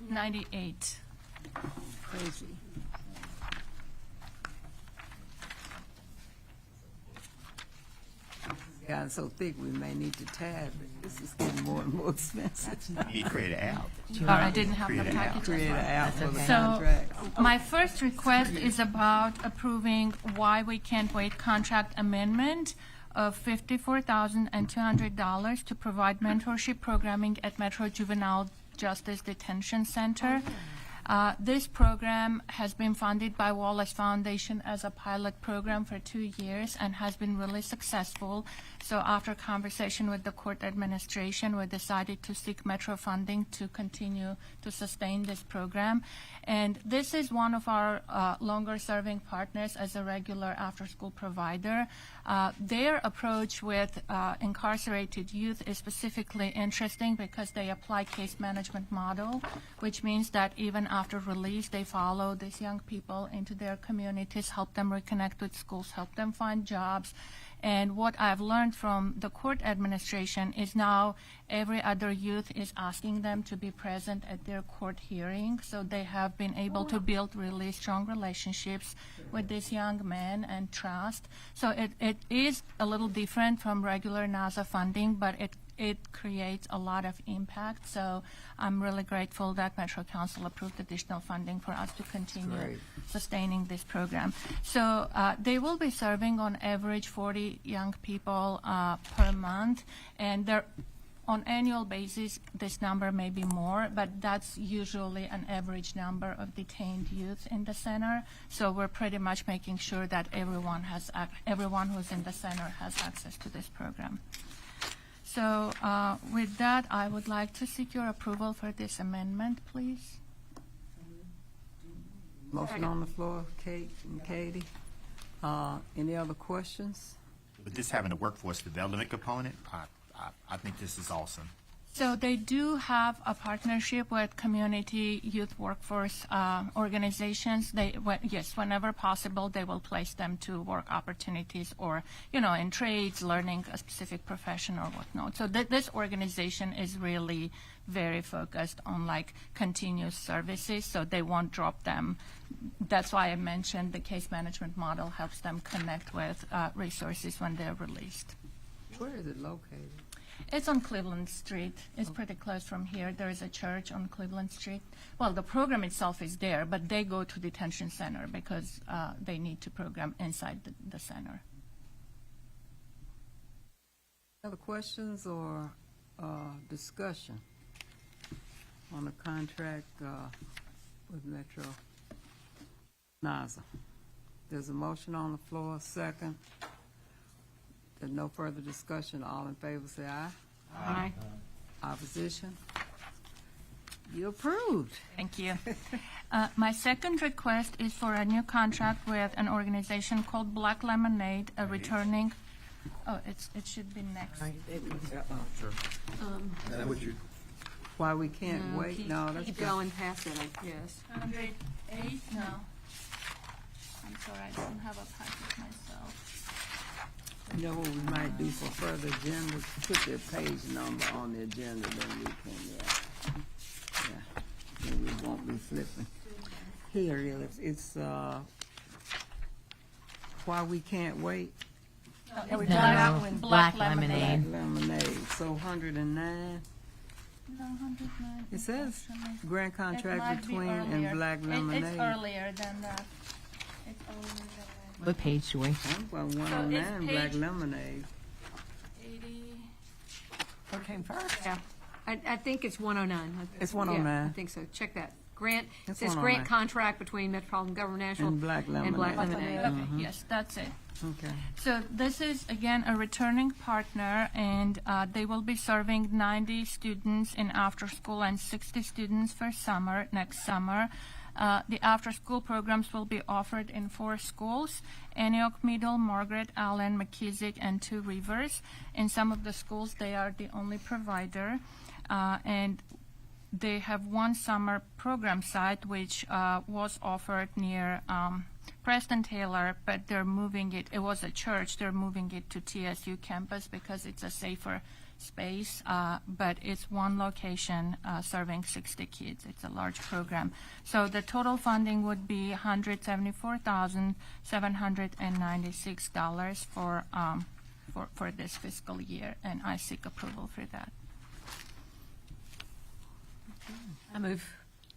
98. Crazy. Gotten so thick we may need to tab it. This is getting more and more expensive. You create an app. Or I didn't have the Create an app. package. Create an app for the So, contract. my first request is about approving Why We Can't Wait contract amendment of $54,200 to provide mentorship programming at Metro Juvenile Justice Detention Center. This program has been funded by Wallace Foundation as a pilot program for 2 years and has been really successful. So after conversation with the court administration, we decided to seek Metro funding to continue to sustain this program. And this is one of our longer-serving partners as a regular after-school provider. Their approach with incarcerated youth is specifically interesting because they apply case management model, which means that even after release, they follow these young people into their communities, help them reconnect with schools, help them find jobs. And what I've learned from the court administration is now every other youth is asking them to be present at their court hearing. So they have been able to build really strong relationships with these young men and trust. So it is a little different from regular NAZA funding, but it creates a lot of impact. So I'm really grateful that Metro Council approved additional funding for us to continue Great. sustaining this program. So they will be serving on average 40 young people per month, and they're on annual basis, this number may be more, but that's usually an average number of detained youth in the center. So we're pretty much making sure that everyone who's in the center has access to this program. So with that, I would like to seek your approval for this amendment, please. Motion on the floor, Kate and Katie. Any other questions? With this having a workforce development component, I think this is awesome. So they do have a partnership with community youth workforce organizations. Yes, whenever possible, they will place them to work opportunities or, in trades, learning a specific profession or whatnot. So this organization is really very focused on continuous services, so they won't drop them. That's why I mentioned the case management model helps them connect with resources when they're released. Where is it located? It's on Cleveland Street. It's pretty close from here. There is a church on Cleveland Street. Well, the program itself is there, but they go to detention center because they need to program inside the center. Other questions or discussion on the contract with Metro NAZA? There's a motion on the floor, second. There's no further discussion. All in favor, say aye. Aye. Opposition? You approved. Thank you. My second request is for a new contract with an organization called Black Lemonade, a returning. It should be next. Why we can't wait? Keep- No, that's Keep good. going past it, I guess. 108? No. I'm sorry, I don't have a packet myself. You know what we might do for further agendas? Put the page number on the agenda, then we can, yeah. Then we won't be flipping. Here it is. It's, Why We Can't Wait. Black lemonade. Lemonade. So 109. No, 109. It says Actually. grant It contract might be between earlier. and Black Lemonade. It's earlier than that. It's earlier than that. What page, Joy? I'm going 109 Black page- Lemonade. 80. What came first? Yeah. I think it's 109. It's 109. Yeah, I think so. Check that. Grant, it It's says 109. grant contract between Metropolitan Government National And Black and Black Lemonade. Lemonade. Okay, yes, that's it. Okay. So this is, again, a returning partner, and they will be serving 90 students in after school and 60 students for summer, next summer. The after-school programs will be offered in 4 schools: Antioch Middle, Margaret Allen, McKissick, and Two Rivers. In some of the schools, they are the only provider, and they have one summer program site which was offered near Preston Taylor, but they're moving it. It was a church. They're moving it to TSU campus because it's a safer space, but it's one location serving 60 kids. It's a large program. So the total funding would be $174,796 for this fiscal year, and I seek approval for that. I move.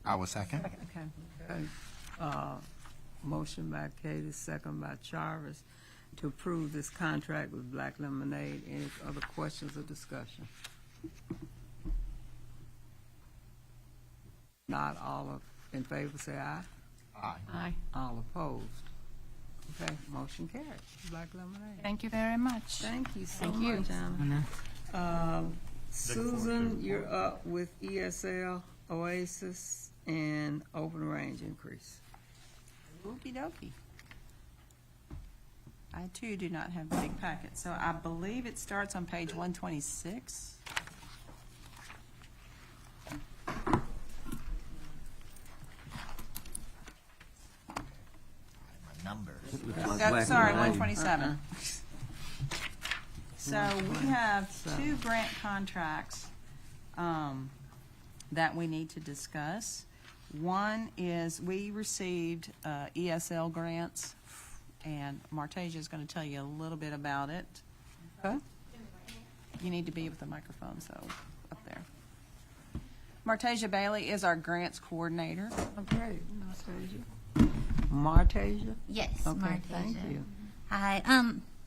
I will second. Okay. Okay. Motion by Katie, second by Jarvis, to approve this contract with Black Lemonade. Any other questions or discussion? Not all in favor, say aye. Aye. Aye. All opposed. Okay, motion carried. Black Lemonade. Thank you very much. Thank you so Thank you. much, Anna. Susan, you're up with ESL, Oasis, and open range increase. Okey dokey. I too do not have the big packet, so I believe it starts on page 126. My numbers. Oh, sorry, 127. So we have 2 grant contracts that we need to discuss. One is we received ESL grants, and Martasia is going to tell you a little bit about it. Okay. You need to be with the microphone, so up there. Martasia Bailey is our grants coordinator. Okay, Martasia? Yes, Okay, Martasia. thank you. Hi,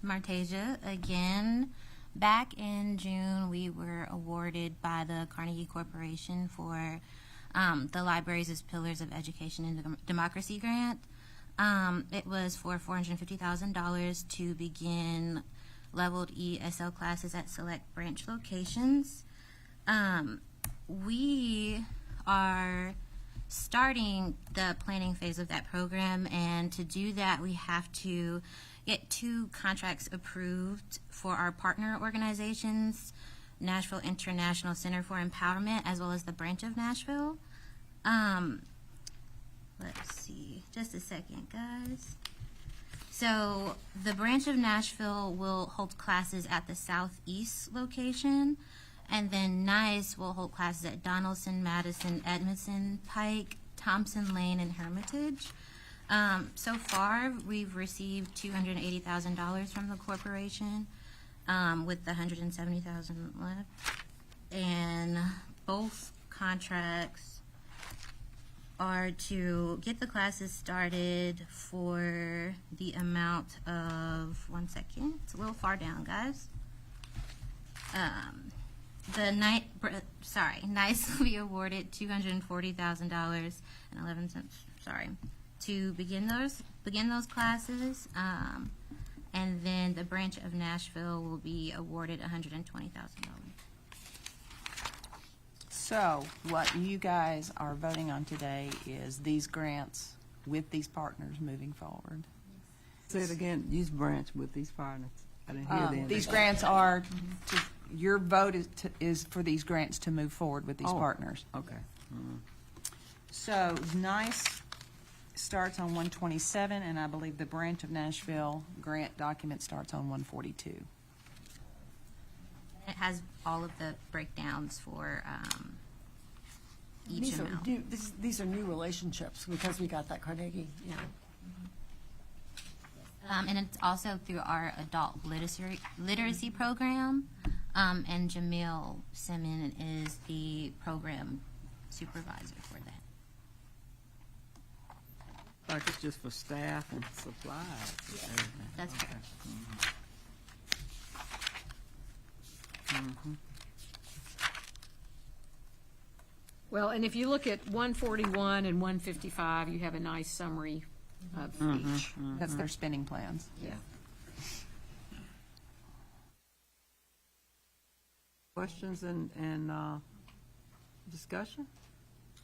Martasia again. Back in June, we were awarded by the Carnegie Corporation for the Libraries as Pillars of Education and Democracy grant. It was for $450,000 to begin leveled ESL classes at select branch locations. We are starting the planning phase of that program, and to do that, we have to get 2 contracts approved for our partner organizations, Nashville International Center for Empowerment, as well as the branch of Nashville. Let's see, just a second, guys. So the branch of Nashville will hold classes at the Southeast location, and then NICE will hold classes at Donaldson, Madison, Edmondson, Pike, Thompson Lane, and Hermitage. So far, we've received $280,000 from the corporation, with the $170,000 left. And both contracts are to get the classes started for the amount of, one second, it's a little far down, guys. NICE will be awarded $240,000.11, to begin those classes. and then the branch of Nashville will be awarded $120,000. So what you guys are voting on today is these grants with these partners moving forward. Say it again, use branch with these partners. I didn't hear the end. These grants are, your vote is for these grants to move forward with these partners. Okay. So NICE starts on 127, and I believe the branch of Nashville grant document starts on 142. It has all of the breakdowns for each These are amount. new, these are new relationships because we got that Carnegie, you know. And it's also through our adult literacy program. And Jamil Simon is the program supervisor for that. Like it's just for staff and supplies. That's correct. Well, and if you look at 141 and 155, you have a nice summary of each. That's their spending plans. Yeah. Questions and discussion?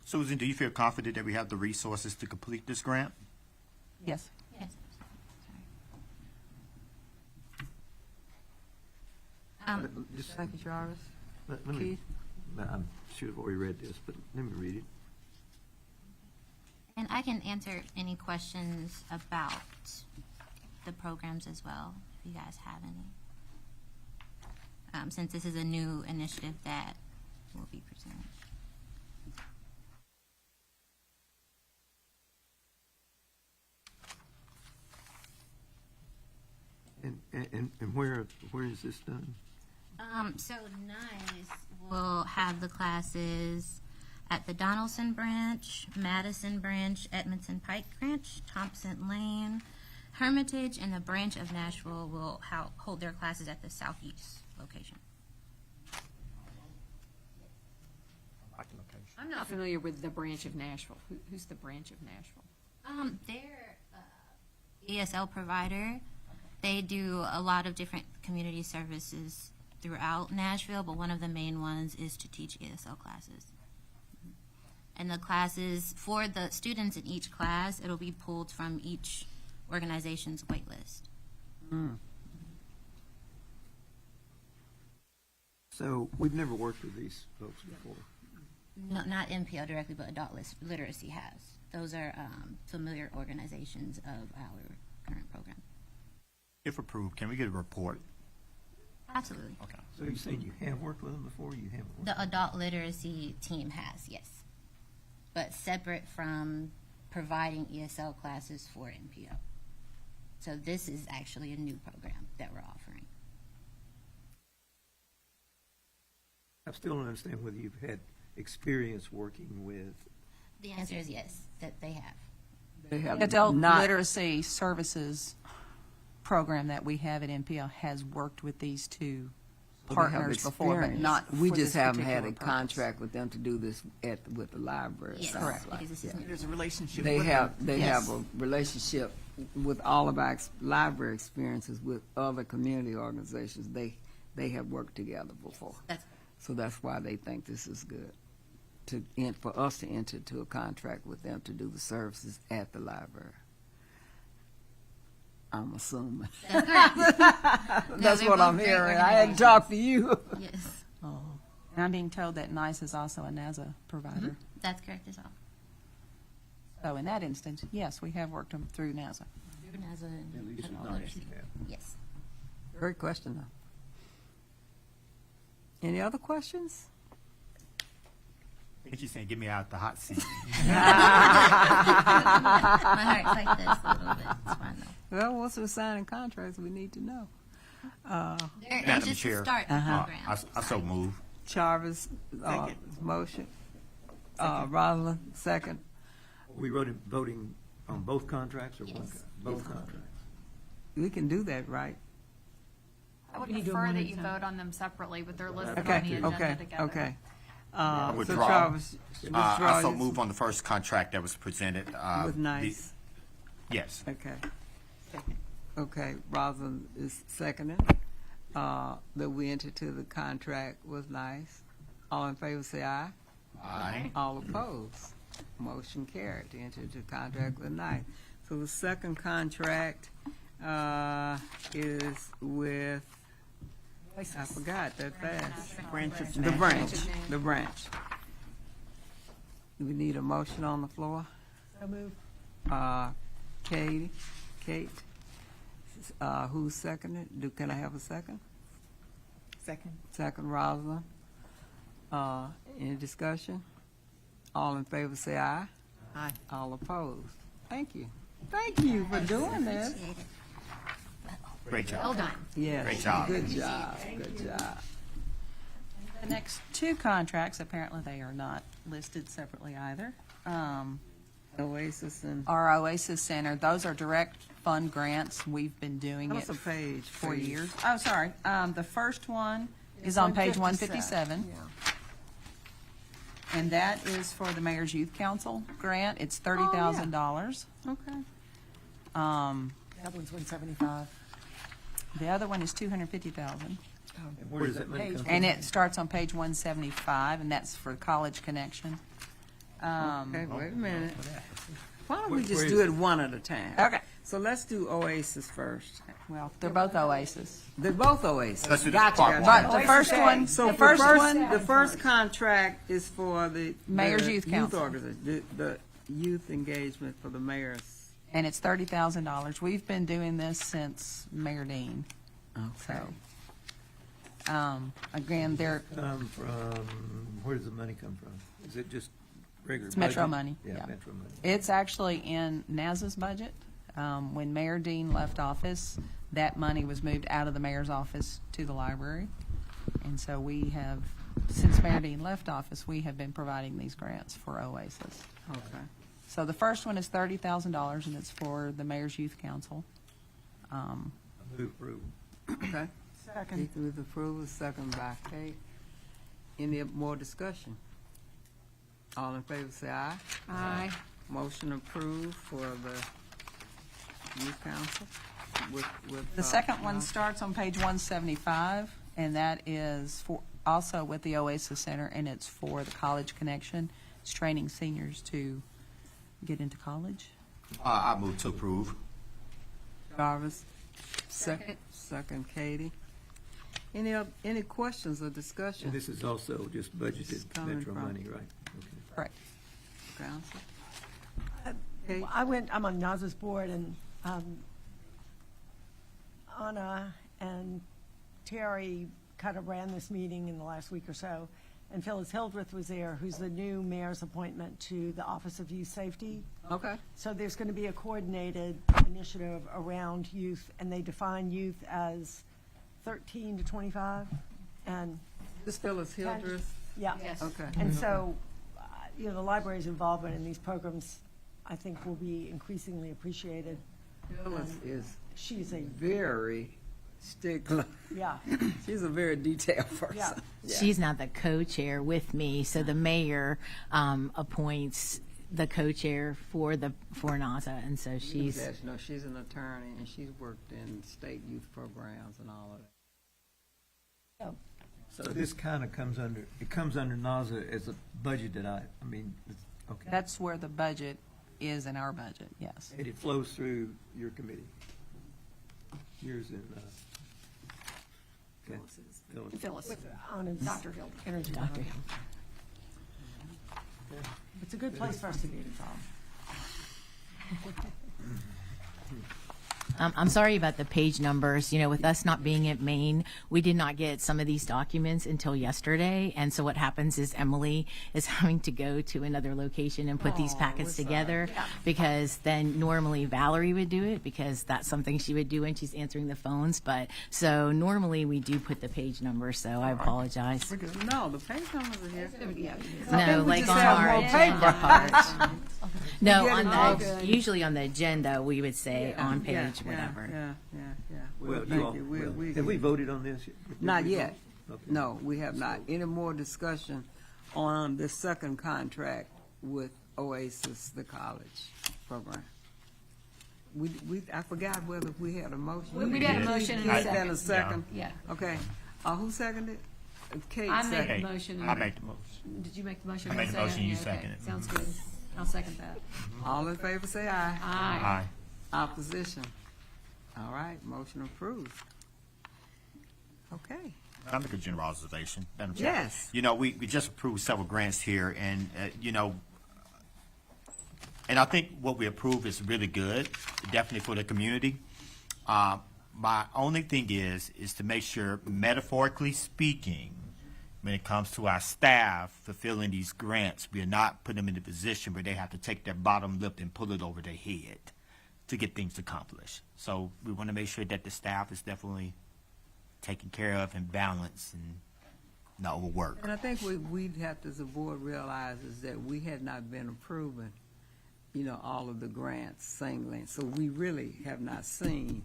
Susan, do you feel confident that we have the resources to complete this grant? Yes. Yes. Just Thank you, Jarvis. let me, Keith? I should have already read this, but let me read it. And I can answer any questions about the programs as well, if you guys have any. Since this is a new initiative that will be presented. And where is this done? So NICE will have the classes at the Donaldson branch, Madison branch, Edmondson Pike branch, Thompson Lane, Hermitage, and the branch of Nashville will hold their classes at the Southeast location. I'm not familiar with the branch of Nashville. Who's the branch of Nashville? They're ESL provider. They do a lot of different community services throughout Nashville, but one of the main ones is to teach ESL classes. And the classes, for the students in each class, it'll be pulled from each organization's wait list. So we've never worked with these folks before. No, not NPL directly, but adult literacy has. Those are familiar organizations of our current program. If approved, can we get a report? Absolutely. Okay. So you're saying you have worked with them before, you haven't worked? The adult literacy team has, yes. But separate from providing ESL classes for NPO. So this is actually a new program that we're offering. I still don't understand whether you've had experience working with. The answer is yes, that they have. They have Adult not- literacy services program that we have at NPL has worked with these two Well, they have partners before, but experience. not We for just this haven't had a particular purpose. contract with them to do this with the library. Yes, Correct. because this is new. There's a relationship They with have them. they Yes. have a relationship with all of our library experiences with other community organizations. They have worked together before, That's so that's why they think this is good for us to enter into a contract with them to do the services at the library. I'm assuming. That's correct. That's they're what I'm both great hearing. I hadn't talked to you. Yes, And I'm being told that NICE is also a NAZA provider. that's correct as well. So in that instance, yes, we have worked them through NAZA. NAZA and At least adult nice literacy. you have. Yes. Great question, though. Any other questions? I think she's saying, get me out the hot seat. My heart's like this a little bit. It's fine though. Well, once we're signing contracts, we need to know. They're Madam anxious Chair. to start the program. I so move. Jarvis, motion. Rosalind, second. We voting on both contracts or one? Both contracts. We can do that, right? I would We need to do prefer one that at a you time. vote on them separately, but they're listed on the Okay, agenda okay, together. okay. So Withdraw. Jarvis, withdraw. I so move on the first contract that was presented. With NICE. Yes. Okay. Okay, Rosalind is seconding, that we enter to the contract with NICE. All in favor, say aye. Aye. All opposed. Motion carried to enter into contract with NICE. So the second contract, is with, I forgot that fast. The branch. Do we need a motion on the floor? So move. Kate, who's seconded? Can I have a second? Second. Second, Rosalind. Any discussion? All in favor, say aye. Aye. All opposed. Thank you. Thank you for doing this. Appreciate it. Great job. Well done. Yes. Great job. Good job. Good job. The next two contracts, apparently they are not listed separately either. Oasis and, Our Oasis Center, those are direct fund grants. We've been doing what's it the page? for please? years. Oh, sorry. The first one is on page 157. And that is for the Mayor's Youth Council grant. It's $30,000. Okay. That one's 175. The other one is $250,000. And where does that money come from? And it starts on page 175, and that's for College Connection. Okay, wait a minute. Why don't we Where just is do it? it one at a time? Okay. So let's do Oasis first. Well, they're both Oasis. They're both Oasis. Let's do the Gotcha, part gotcha. But the first one, So the the first one, the first contract is for the Mayor's Youth Council. organization, the youth engagement for the mayors. and it's $30,000. We've been doing this since Mayor Dean. Okay. So, again, they're, Come from, where does the money come from? Is it just regular It's Metro budget? money, Yeah, yeah. Metro money. it's actually in NAZA's budget. When Mayor Dean left office, that money was moved out of the mayor's office to the library. And so we have, since Mayor Dean left office, we have been providing these grants for Oasis. Okay. So the first one is $30,000, and it's for the Mayor's Youth Council. Move approval. Okay. Second. Keith with approval, second by Kate. Any more discussion? All in favor, say aye. Aye. Motion approved for the youth council with. The second one starts on page 175, and that is for, also with the Oasis Center, and it's for the College Connection. It's training seniors to get into college. I move to approve. Jarvis, second Katie. Any questions or And discussion? this is also just budgeted coming Metro from- money, right? Okay. Correct. Council? Kate? I'm on NAZA's board, and Anna and Terri kind of ran this meeting in the last week or so, and Phyllis Hildreth was there, who's the new mayor's appointment to the Office of Youth Safety. Okay. So there's going to be a coordinated initiative around youth, and they define youth as 13 to 25, and This Phyllis Hildreth? yeah. Yes. Okay. And so, the library's involvement in these programs, I think, will be increasingly appreciated. Phyllis is She's a, very stickler. yeah, She's a very detailed person. Yeah. She's not the co-chair with me, so the mayor appoints the co-chair for NAZA, and so she's. No, she's an attorney, and she's worked in state youth programs and all of that. So this kind of comes under NAZA as a budgeted item. I mean, okay. That's where the budget is in our budget, yes. And it flows through your committee. Yours and, okay. Phyllis. Phyllis. on Dr. Hill. energy. Dr. It's a good place for us to be involved. I'm sorry about the page numbers. With us not being at Maine, we did not get some of these documents until yesterday. And so what happens is Emily is having to go to another location and put these packets together, because then normally Valerie would do it, because that's something she would do when she's answering the phones. But so normally we do put the page numbers, so I apologize. No, the page numbers are here. No, we like just on have our more agenda part. No, get on it all the, good. usually on the agenda, we would say on page whatever. Yeah. Well, Thank you all, you. well, have we voted on this? Did Not we yet. vote? Okay. No, we have not. Any more discussion on the second contract with Oasis, the college program? I forgot whether we had a motion. We had a motion and a Is second. that a second? Yeah. Okay. Who seconded? Kate I made the Okay. motion. I make the motion. Did you make the motion? I made the motion, you Okay. seconded. Sounds good. I'll second that. All in favor, say aye. Aye. Opposition? All right, motion approved. Okay. I make a general observation. Madam Chair. Yes. You know, we just approved several grants here, and, you know, and I think what we approved is really good, definitely for the community. My only thing is to make sure, metaphorically speaking, when it comes to our staff fulfilling these grants, we are not putting them in a position where they have to take their bottom lip and pull it over their head to get things accomplished. So we want to make sure that the staff is definitely taken care of and balanced and not overworked. And I think we'd have to, as a board, realizes that we had not been approving, you know, all of the grants singly. So we really have not seen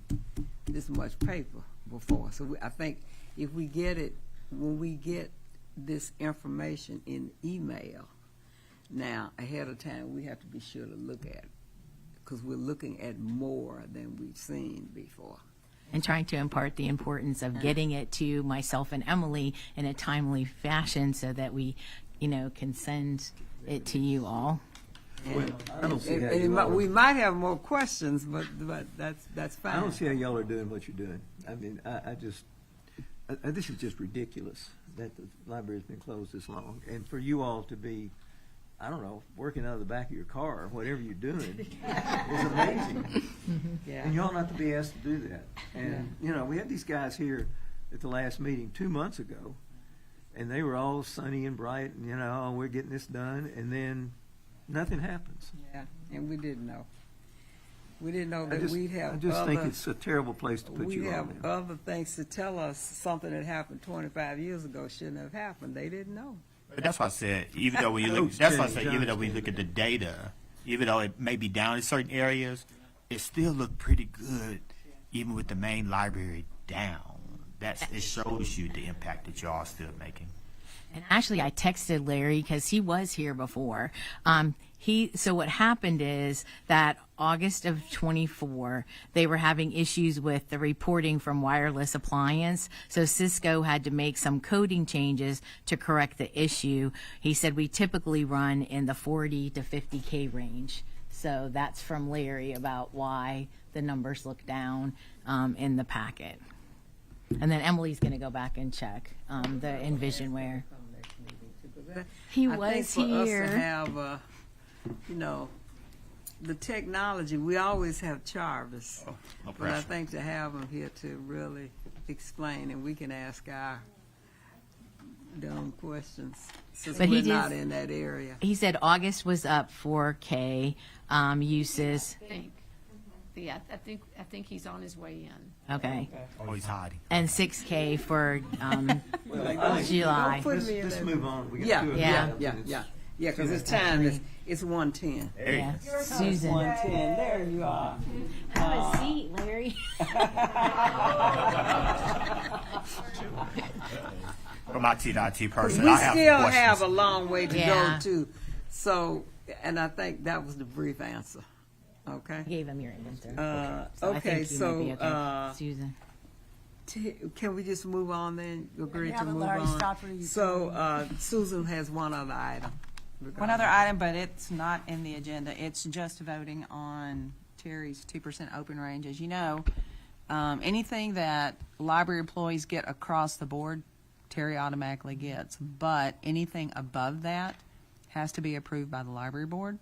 this much paper before. So I think if we get it, when we get this information in email now ahead of time, we have to be sure to look at it, because we're looking at more than we've seen before. And trying to impart the importance of getting it to myself and Emily in a timely fashion so that we, you know, can send it to you all. I don't see how And you all we are, might have more questions, but that's fine. I don't see how y'all are doing what you're doing. I mean, this is just ridiculous that the library's been closed this long. And for you all to be, I don't know, working out of the back of your car or whatever you're doing is amazing. Yeah. And you ought not to be asked to do that. And, you know, we had these guys here at the last meeting 2 months ago, and they were all sunny and bright, and, you know, oh, we're getting this done, and then nothing happens. Yeah, and we didn't know. We didn't know that we'd have I just think other- it's a terrible place to put we you all have in. other things to tell us. Something that happened 25 years ago shouldn't have happened. They didn't know. But that's why I said, even though when you look, Those that's why I change, said, even though we look at the data, even though it may be down in certain areas, it still looked pretty good, even with the main library down. It shows you the impact that y'all are still making. And actually, I texted Larry because he was here before. So what happened is that August of 24, they were having issues with the reporting from wireless appliance. So Cisco had to make some coding changes to correct the issue. He said we typically run in the 40 to 50K range. So that's from Larry about why the numbers look down in the packet. And then Emily's going to go back and check the Envisionware. He I think was for here. us to have, you know, the technology, we always have Jarvis. No But I pressure. think to have him here to really explain, and we can ask our dumb questions, since But he we're did- not in that area. He said August was up 4K uses. I think. Yeah, I think he's on his way in. Okay. Oh, he's hiding. And 6K for July. Don't put me in Let's that- move on. We got Yeah, two of Yeah. them. yeah, because it's time, it's 1:10. There you Yeah. go. Susan. 1:10, there you are. Have a seat, Larry. From IT to IT person, We I have still questions. have a long way to Yeah. go too. So, and I think that was the brief answer. Okay. I gave him your answer. Okay, So I think you might be so, okay. Susan. Can we just move on then? Agree Yeah, to but move Larry, on? stop for you. So, Susan has one other item. One other item, but it's not in the agenda. It's just voting on Terry's 2% open range. As you know, anything that library employees get across the board, Terri automatically gets. But anything above that has to be approved by the library board.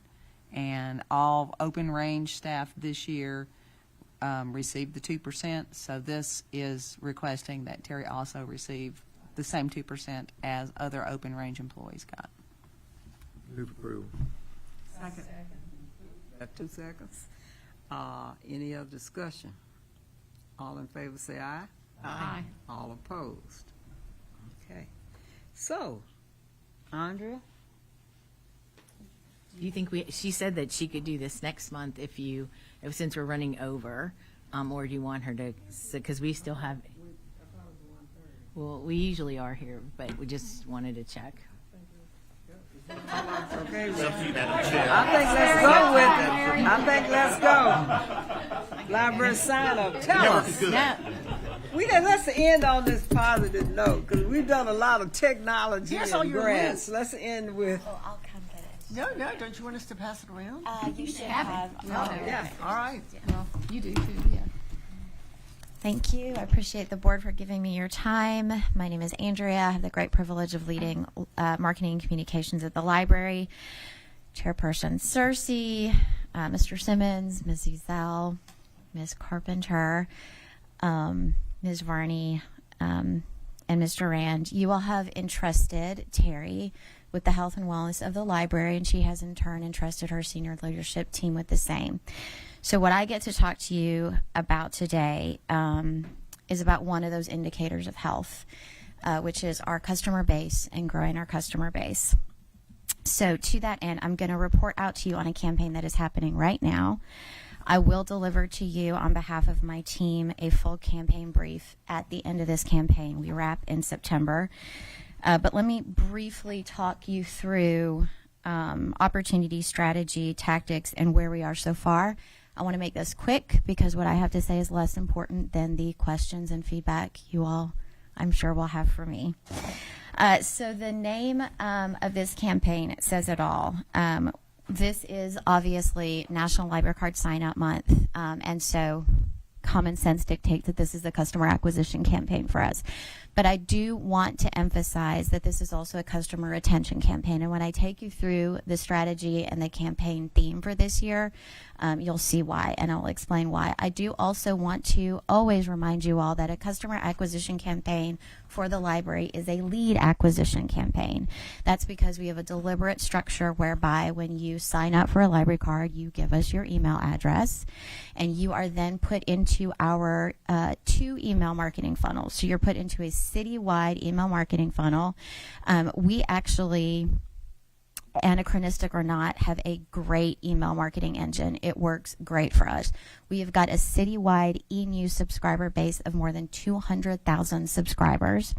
And all open range staff this year received the 2%. So this is requesting that Terri also receive the same 2% as other open range employees got. Move approval. Second. 2 seconds. Any other discussion? All in favor say aye. Aye. All opposed. Okay. So, Andrea? Do you think she said that she could do this next month since we're running over, or do you want her to, because we still have, well, we usually are here, but we just wanted to check. Okay. It's up to you, Madam Chair. I think let's go with it. I think let's go. Library sign up. Tell Never us. good. Let's end on this positive note because we've done a lot of technology Here's all and your grants. Let's end with. Oh, I'll come get it. No, don't you want us to pass it around? You should have. Yeah. All right. Well, you do too, yeah. Thank you. I appreciate the board for giving me your time. My name is Andrea. I have the great privilege of leading marketing and communications at the library. Chairperson Cersei, Mr. Simmons, Ms. Ezel, Ms. Carpenter, Ms. Varney, and Mr. Rand. You all have entrusted Terri with the health and wellness of the library, and she has in turn entrusted her senior leadership team with the same. So what I get to talk to you about today is about one of those indicators of health, which is our customer base and growing our customer base. So to that end, I'm going to report out to you on a campaign that is happening right now. I will deliver to you on behalf of my team a full campaign brief at the end of this campaign. We wrap in September. But let me briefly talk you through opportunity, strategy, tactics, and where we are so far. I want to make this quick because what I have to say is less important than the questions and feedback you all, I'm sure, will have for me. So the name of this campaign, it says it all. This is obviously National Library Card Sign Up Month, and so common sense dictates that this is a customer acquisition campaign for us. But I do want to emphasize that this is also a customer retention campaign. And when I take you through the strategy and the campaign theme for this year, you'll see why, and I'll explain why. I do also want to always remind you all that a customer acquisition campaign for the library is a lead acquisition campaign. That's because we have a deliberate structure whereby when you sign up for a library card, you give us your email address, and you are then put into our 2 email marketing funnels. So you're put into a citywide email marketing funnel. We actually, anachronistic or not, have a great email marketing engine. It works great for us. We have got a citywide e-news subscriber base of more than 200,000 subscribers.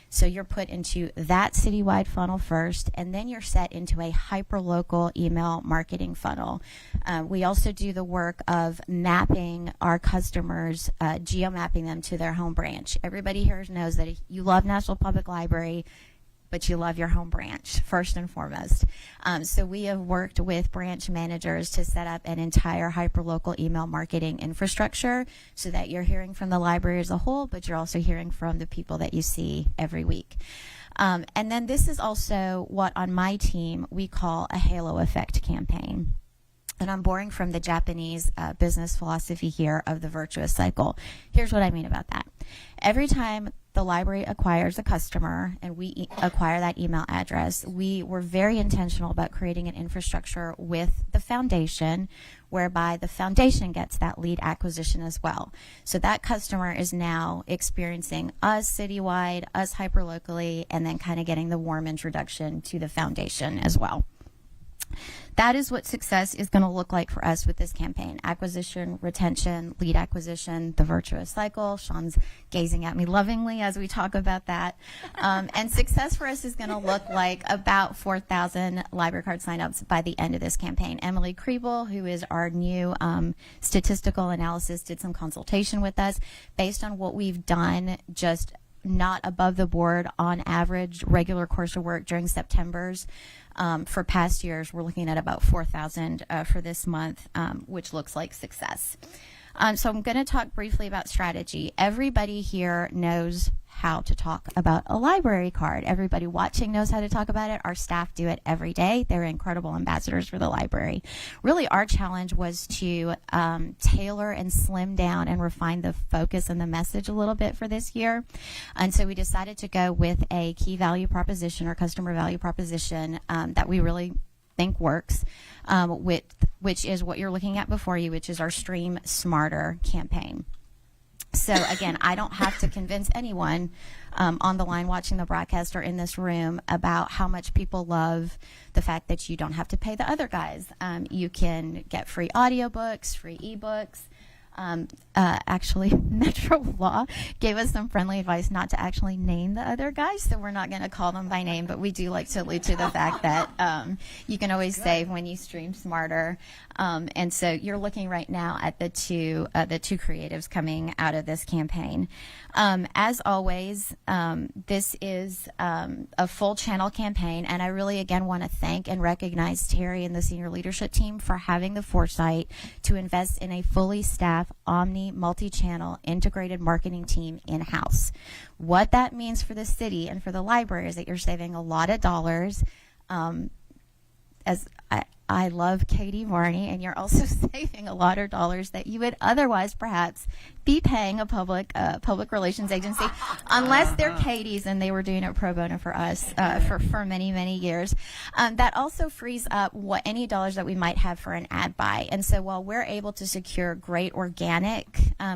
So you're put into that citywide funnel first, and then you're set into a hyperlocal email marketing funnel. We also do the work of mapping our customers, geo-mapping them to their home branch. Everybody here knows that if you love National Public Library, but you love your home branch first and foremost. So we have worked with branch managers to set up an entire hyperlocal email marketing infrastructure so that you're hearing from the library as a whole, but you're also hearing from the people that you see every week. And then this is also what on my team we call a halo effect campaign. And I'm borrowing from the Japanese business philosophy here of the virtuous cycle. Here's what I mean about that. Every time the library acquires a customer and we acquire that email address, we were very intentional about creating an infrastructure with the foundation whereby the foundation gets that lead acquisition as well. So that customer is now experiencing us citywide, us hyperlocally, and then kind of getting the warm introduction to the foundation as well. That is what success is going to look like for us with this campaign. Acquisition, retention, lead acquisition, the virtuous cycle. Sean's gazing at me lovingly as we talk about that. And success for us is going to look like about 4,000 library card signups by the end of this campaign. Emily Kriebel, who is our new statistical analysis, did some consultation with us based on what we've done just not above the board on average regular course of work during September's. For past years, we're looking at about 4,000 for this month, which looks like success. So I'm going to talk briefly about strategy. Everybody here knows how to talk about a library card. Everybody watching knows how to talk about it. Our staff do it every day. They're incredible ambassadors for the library. Really, our challenge was to tailor and slim down and refine the focus and the message a little bit for this year. And so we decided to go with a key value proposition or customer value proposition that we really think works, which is what you're looking at before you, which is our Stream Smarter campaign. So again, I don't have to convince anyone on the line watching the broadcast or in this room about how much people love the fact that you don't have to pay the other guys. You can get free audiobooks, free ebooks. Actually, Metro Law gave us some friendly advice not to actually name the other guys, so we're not going to call them by name, but we do like to allude to the fact that you can always save when you stream smarter. And so you're looking right now at the two creatives coming out of this campaign. As always, this is a full channel campaign, and I really again want to thank and recognize Terri and the senior leadership team for having the foresight to invest in a fully staffed, multi-channel integrated marketing team in-house. What that means for the city and for the library is that you're saving a lot of dollars. As I love Katie Varney, and you're also saving a lot of dollars that you would otherwise perhaps be paying a public relations agency, unless they're Katie's and they were doing it pro bono for us for many, many years. That also frees up any dollars that we might have for an ad buy. And so while we're able to secure great organic,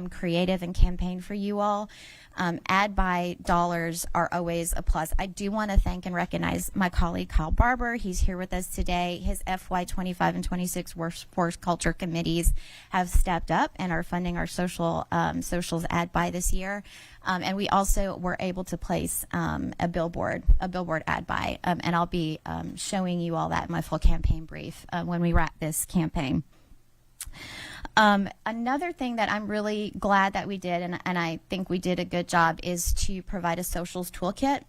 creative, and campaign for you all, ad buy dollars are always a plus. I do want to thank and recognize my colleague Kyle Barber. He's here with us today. His FY 25 and 26 workforce culture committees have stepped up and are funding our socials ad buy this year. And we also were able to place a billboard ad buy. And I'll be showing you all that in my full campaign brief when we wrap this campaign. Another thing that I'm really glad that we did, and I think we did a good job, is to provide a socials toolkit.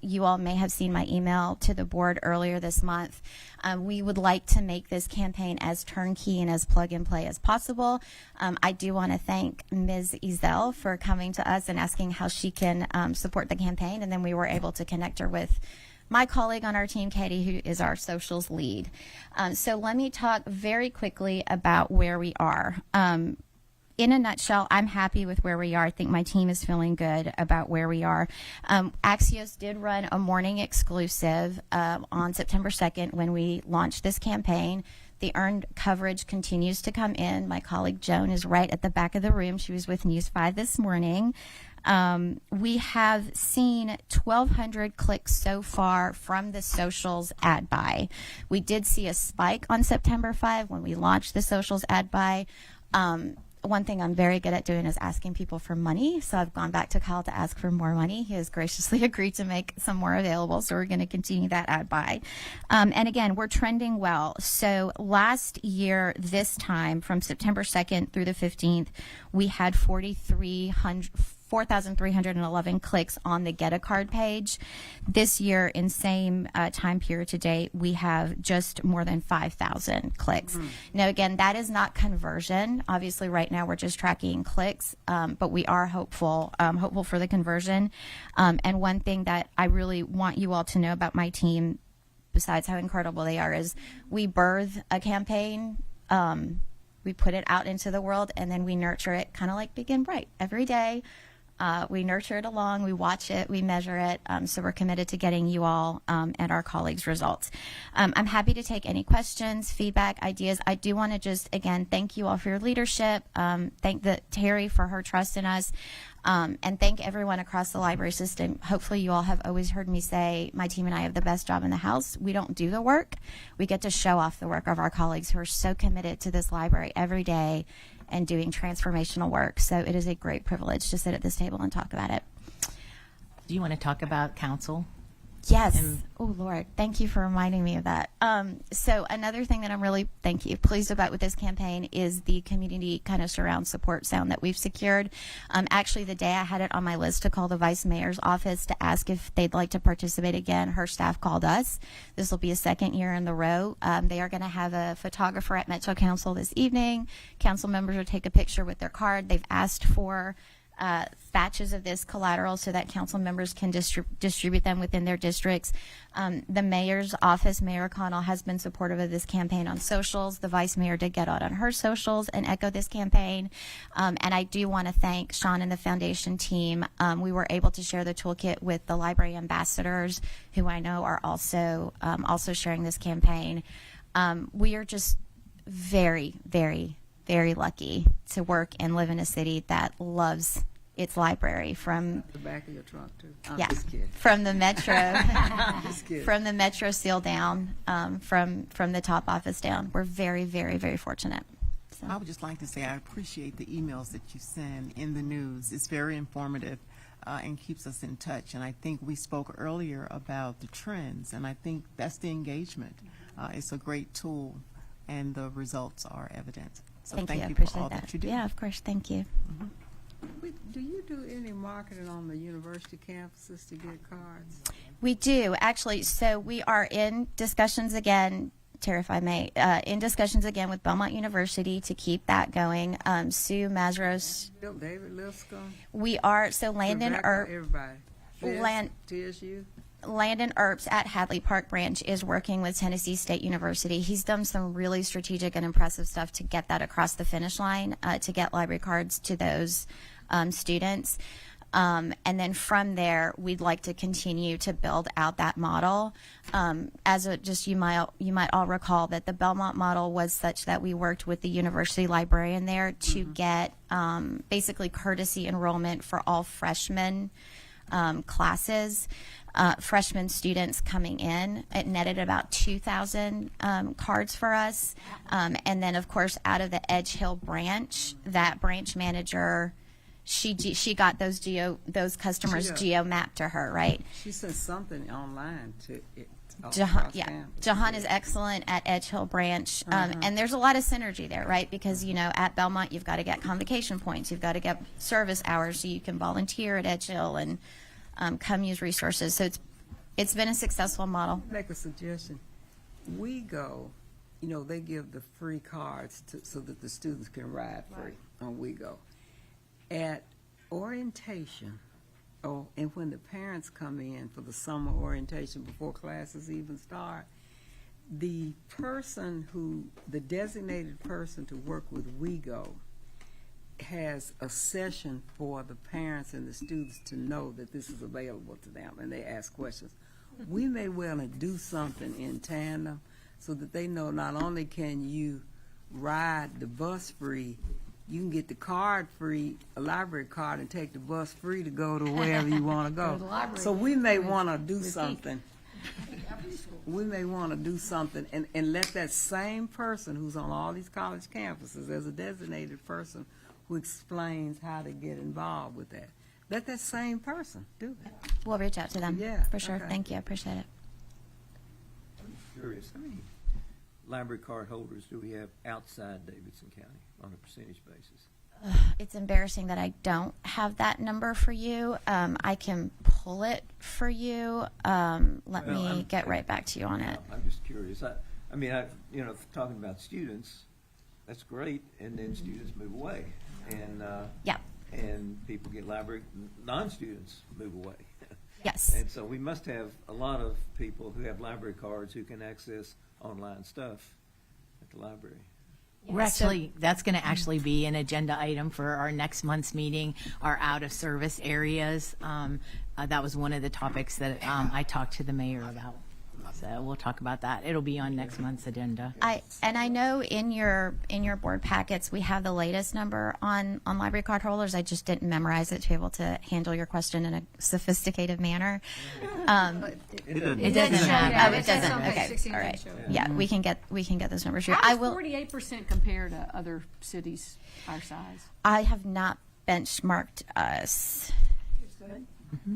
You all may have seen my email to the board earlier this month. We would like to make this campaign as turnkey and as plug and play as possible. I do want to thank Ms. Ezel for coming to us and asking how she can support the campaign, and then we were able to connect her with my colleague on our team, Katie, who is our socials lead. So let me talk very quickly about where we are. In a nutshell, I'm happy with where we are. I think my team is feeling good about where we are. Axios did run a morning exclusive on September 2nd when we launched this campaign. The earned coverage continues to come in. My colleague Joan is right at the back of the room. She was with News 5 this morning. We have seen 1,200 clicks so far from the socials ad buy. We did see a spike on September 5 when we launched the socials ad buy. One thing I'm very good at doing is asking people for money. So I've gone back to Kyle to ask for more money. He has graciously agreed to make some more available. So we're going to continue that ad buy. And again, we're trending well. So last year, this time, from September 2nd through the 15th, we had 4,311 clicks on the Get a Card page. This year, in same time period to date, we have just more than 5,000 clicks. Mm-hmm. Now, again, that is not conversion. Obviously, right now we're just tracking clicks, but we are hopeful for the conversion. And one thing that I really want you all to know about my team, besides how incredible they are, is we birth a campaign. We put it out into the world, and then we nurture it, kind of like Beambrite, every day. We nurture it along, we watch it, we measure it, so we're committed to getting you all and our colleagues results. I'm happy to take any questions, feedback, ideas. I do want to just, again, thank you all for your leadership, thank Terri for her trust in us, and thank everyone across the library system. Hopefully you all have always heard me say my team and I have the best job in the house. We don't do the work. We get to show off the work of our colleagues who are so committed to this library every day and doing transformational work. So it is a great privilege to sit at this table and talk about it. Do you want to talk about council? Yes. Oh, Lord. Thank you for reminding me of that. So another thing that I'm really, pleased about with this campaign is the community kind of surround support sound that we've secured. Actually, the day I had it on my list to call the vice mayor's office to ask if they'd like to participate again, her staff called us. This will be a second year in the row. They are going to have a photographer at Metro Council this evening. Council members will take a picture with their card. They've asked for batches of this collateral so that council members can distribute them within their districts. The mayor's office, Mayor Connell, has been supportive of this campaign on socials. The vice mayor did get out on her socials and echo this campaign. And I do want to thank Sean and the foundation team. We were able to share the toolkit with the library ambassadors, who I know are also sharing this campaign. We are just very, very, very lucky to work and live in a city that loves its library. From the back of your trunk too. Just kidding. From the metro, from the metro seal down, from the top office down. We're very, very, very fortunate. I would just like to say I appreciate the emails that you send in the news. It's very informative and keeps us in touch. And I think we spoke earlier about the trends, and I think that's the engagement. It's a great tool, and the results are evident. So Thank you. I for appreciate all that you do. Yeah, of course. Thank you. Do you do any marketing on the university campuses to get cards? We do, actually. So we are in discussions again, Terri, if I may, in discussions again with Belmont University to keep that going. Sue Mazros. David Lipscomb. We are, so Landon Earp. Everybody. TSU. Landon Earps at Hadley Park Branch is working with Tennessee State University. He's done some really strategic and impressive stuff to get that across the finish line, to get library cards to those students. And then from there, we'd like to continue to build out that model. You might all recall that the Belmont model was such that we worked with the university librarian there to get basically courtesy enrollment for all freshman classes. Freshman students coming in. It netted about 2,000 cards for us. And then, of course, out of the Edge Hill branch, that branch manager, she got those customers geo-mapped to her, right? She sent something online to it. Jahan is excellent at Edge Hill branch. And there's a lot of synergy there, right? Because, at Belmont, you've got to get convocation points. You've got to get service hours so you can volunteer at Edge Hill and come use resources. So it's been a successful model. Make a suggestion. We go, they give the free cards so that the students can ride free on We Go. At orientation, and when the parents come in for the summer orientation before classes even start, the designated person to work with We Go has a session for the parents and the students to know that this is available to them, and they ask questions. We may well do something in tandem so that they know not only can you ride the bus free, you can get the card free, a library card, and take the bus free to go to wherever you want to go. So we may want to do something. We may want to do something and let that same person who's on all these college campuses as a designated person who explains how to get involved with that. Let that same person do it. We'll reach out to them. Yeah, for sure. okay. Thank you. I appreciate it. I'm curious, how many library card holders do we have outside Davidson County on a percentage basis? It's embarrassing that I don't have that number for you. I can pull it for you. Let me get right back to you on it. I'm just curious. I mean, talking about students, that's great, and then students move away, and and people get library. Non-students move away. Yes. And so we must have a lot of people who have library cards who can access online stuff at the library. That's going to actually be an agenda item for our next month's meeting, our out-of-service areas. That was one of the topics that I talked to the mayor about. So we'll talk about that. It'll be on next month's agenda. I know in your board packets we have the latest number on library card holders. I just didn't memorize it to be able to handle your question in a sophisticated manner. It doesn't have. It doesn't. Okay. All right. Yeah, we can get those numbers here. How does 48% compare to other cities our size? I have not benchmarked us. Mm-hmm.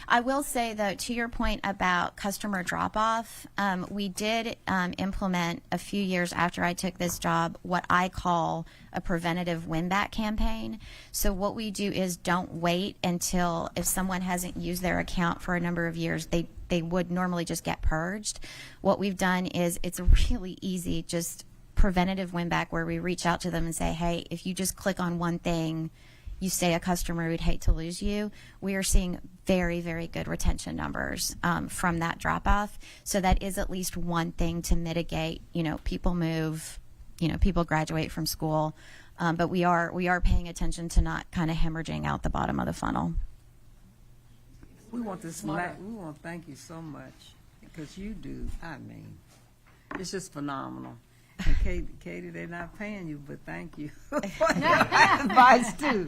I will say, though, to your point about customer drop-off, we did implement a few years after I took this job what I call a preventative win-back campaign. So what we do is don't wait until if someone hasn't used their account for a number of years, they would normally just get purged. What we've done is it's really easy, just preventative win-back where we reach out to them and say, hey, if you just click on one thing, you stay a customer, we'd hate to lose you. We are seeing very, very good retention numbers from that drop-off. So that is at least one thing to mitigate, people move, people graduate from school. But we are paying attention to not kind of hemorrhaging out the bottom of the funnel. We want to thank you so much because you do, it's just phenomenal. And Katie, they're not paying you, but thank you for your advice too.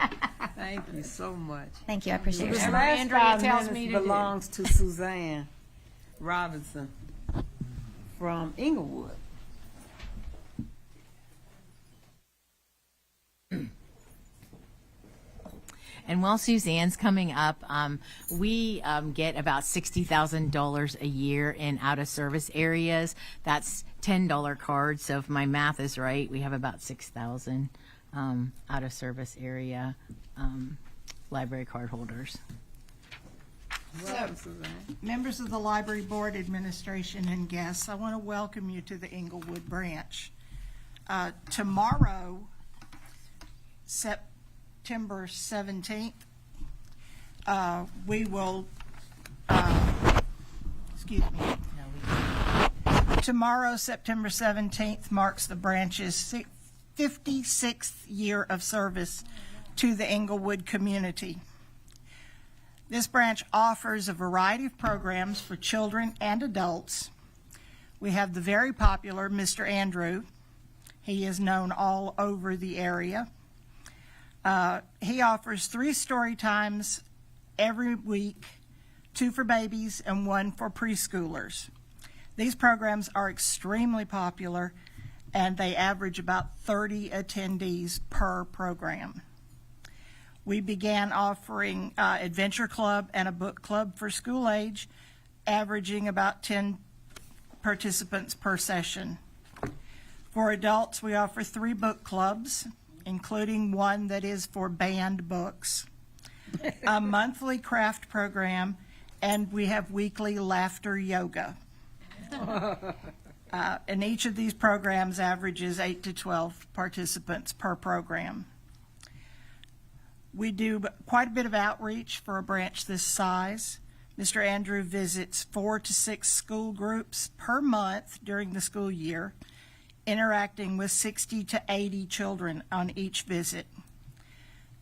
Thank you so much. Thank you. I appreciate This it. last 5 minutes belongs to Suzanne Robinson from Inglewood. And while Suzanne's coming up, we get about $60,000 a year in out-of-service areas. That's $10 cards. So if my math is right, we have about 6,000 out-of-service area library card holders. So, members of the library board, administration, and guests, I want to welcome you to the Inglewood branch. Tomorrow, September 17th, we will, tomorrow, September 17th, marks the branch's 56th year of service to the Inglewood community. This branch offers a variety of programs for children and adults. We have the very popular Mr. Andrew. He is known all over the area. He offers 3 story times every week, 2 for babies and 1 for preschoolers. These programs are extremely popular, and they average about 30 attendees per program. We began offering Adventure Club and a book club for school age, averaging about 10 participants per session. For adults, we offer 3 book clubs, including one that is for banned books, a monthly craft program, and we have weekly laughter yoga. And each of these programs averages 8 to 12 participants per program. We do quite a bit of outreach for a branch this size. Mr. Andrew visits 4 to 6 school groups per month during the school year, interacting with 60 to 80 children on each visit.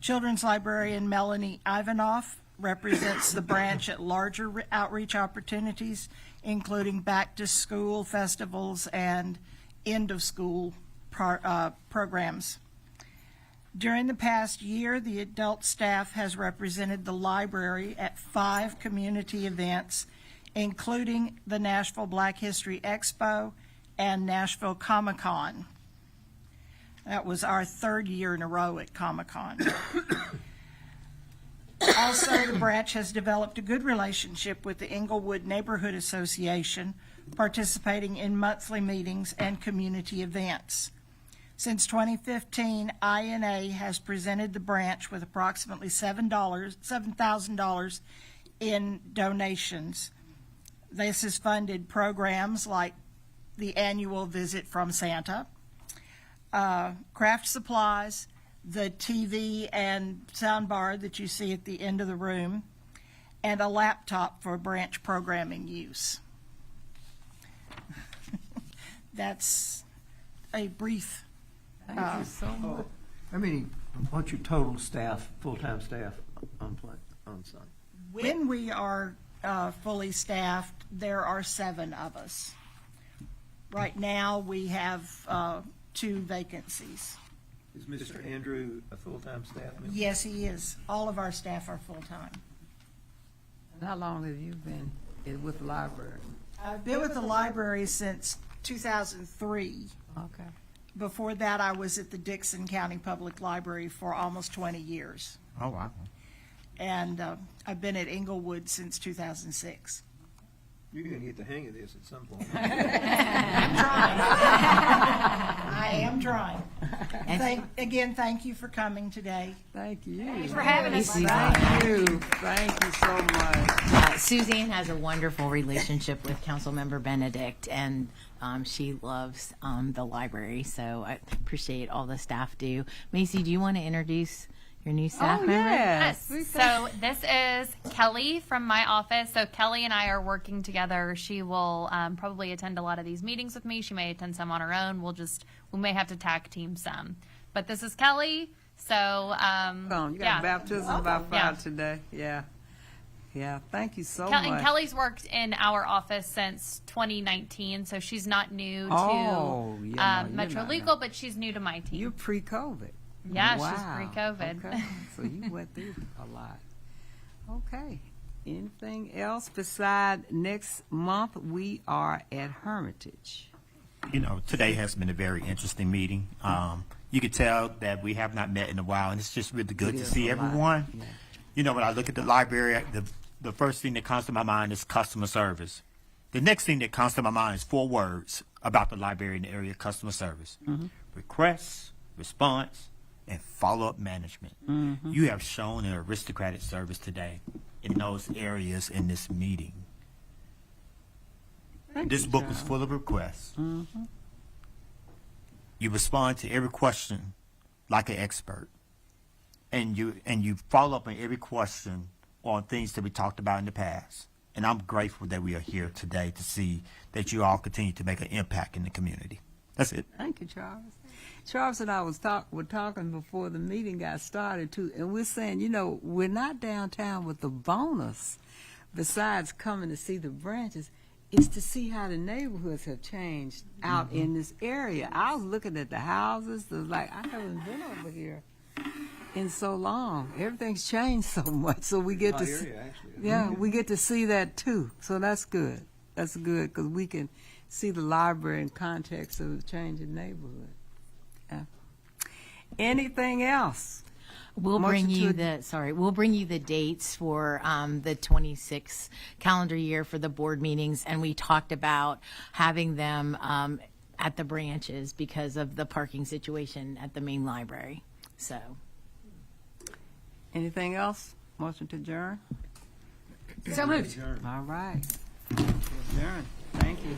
Children's librarian Melanie Ivanoff represents the branch at larger outreach opportunities, including back-to-school festivals and end-of-school programs. During the past year, the adult staff has represented the library at 5 community events, including the Nashville Black History Expo and Nashville Comic-Con. That was our 3rd year in a row at Comic-Con. Also, the branch has developed a good relationship with the Inglewood Neighborhood Association, participating in monthly meetings and community events. Since 2015, INA has presented the branch with approximately $7,000 in donations. This has funded programs like the annual visit from Santa, craft supplies, the TV and soundbar that you see at the end of the room, and a laptop for branch programming use. That's a brief. Thank you so much. What's your total staff, full-time staff on site? When we are fully staffed, there are 7 of us. Right now, we have 2 vacancies. Is Mr. Andrew a full-time staff member? Yes, he is. All of our staff are full-time. How long have you been with the library? I've been with the library since 2003. Okay. Before that, I was at the Dixon County Public Library for almost 20 years. Oh, wow. And I've been at Inglewood since 2006. You're going to get the hang of this at some point. I'm trying. I am trying. Thank you for coming today. Thank you. Thanks for having us. Thank you. Thank you so much. Suzanne has a wonderful relationship with Councilmember Benedict, and she loves the library, so I appreciate all the staff do. Macy, do you want to introduce your new staff member? Yes. So this is Kelly from my office. So Kelly and I are working together. She will probably attend a lot of these meetings with me. She may attend some on her own. We may have to tag team some. But this is Kelly. So you got baptism by fire today. Yeah. Thank you so much. And Kelly's worked in our office since 2019, so she's not new to Metro Legal, but she's new to my team. You're pre-COVID. Yeah, wow. She's pre-COVID. Okay. So you went through a lot. Okay. Anything else beside next month? We are at Hermitage. Today has been a very interesting meeting. You could tell that we have not met in a while, and it's just really good It to is see a lot. everyone. Yeah. You know, when I look at the library, the first thing that comes to my mind is customer service. The next thing that comes to my mind is 4 words about the library in the area: customer service. Requests, response, and follow-up management. You have shown an aristocratic service today in those areas in this meeting. This book was full of requests. You respond to every question like an expert, and you follow up on every question on things that we talked about in the past. And I'm grateful that we are here today to see that you all continue to make an impact in the community. That's it. Thank you, Charles. Charles and I were talking before the meeting got started too, and we're saying, you know, we're not downtown with the bonus. Besides coming to see the branches, is to see how the neighborhoods have changed out in this area. I was looking at the houses. It was like, I haven't been over here in so long. Everything's changed so much, so we get to see, we get to see that too. So that's good. That's good because we can see the library in context of the changing neighborhood. Yeah. Anything else? We'll bring you the dates for the 26th calendar year for the board meetings, and we talked about having them at the branches because of the parking situation at the main library. So, Anything else? Motion to adjourn? So moved. All right. Adjourn. Thank you.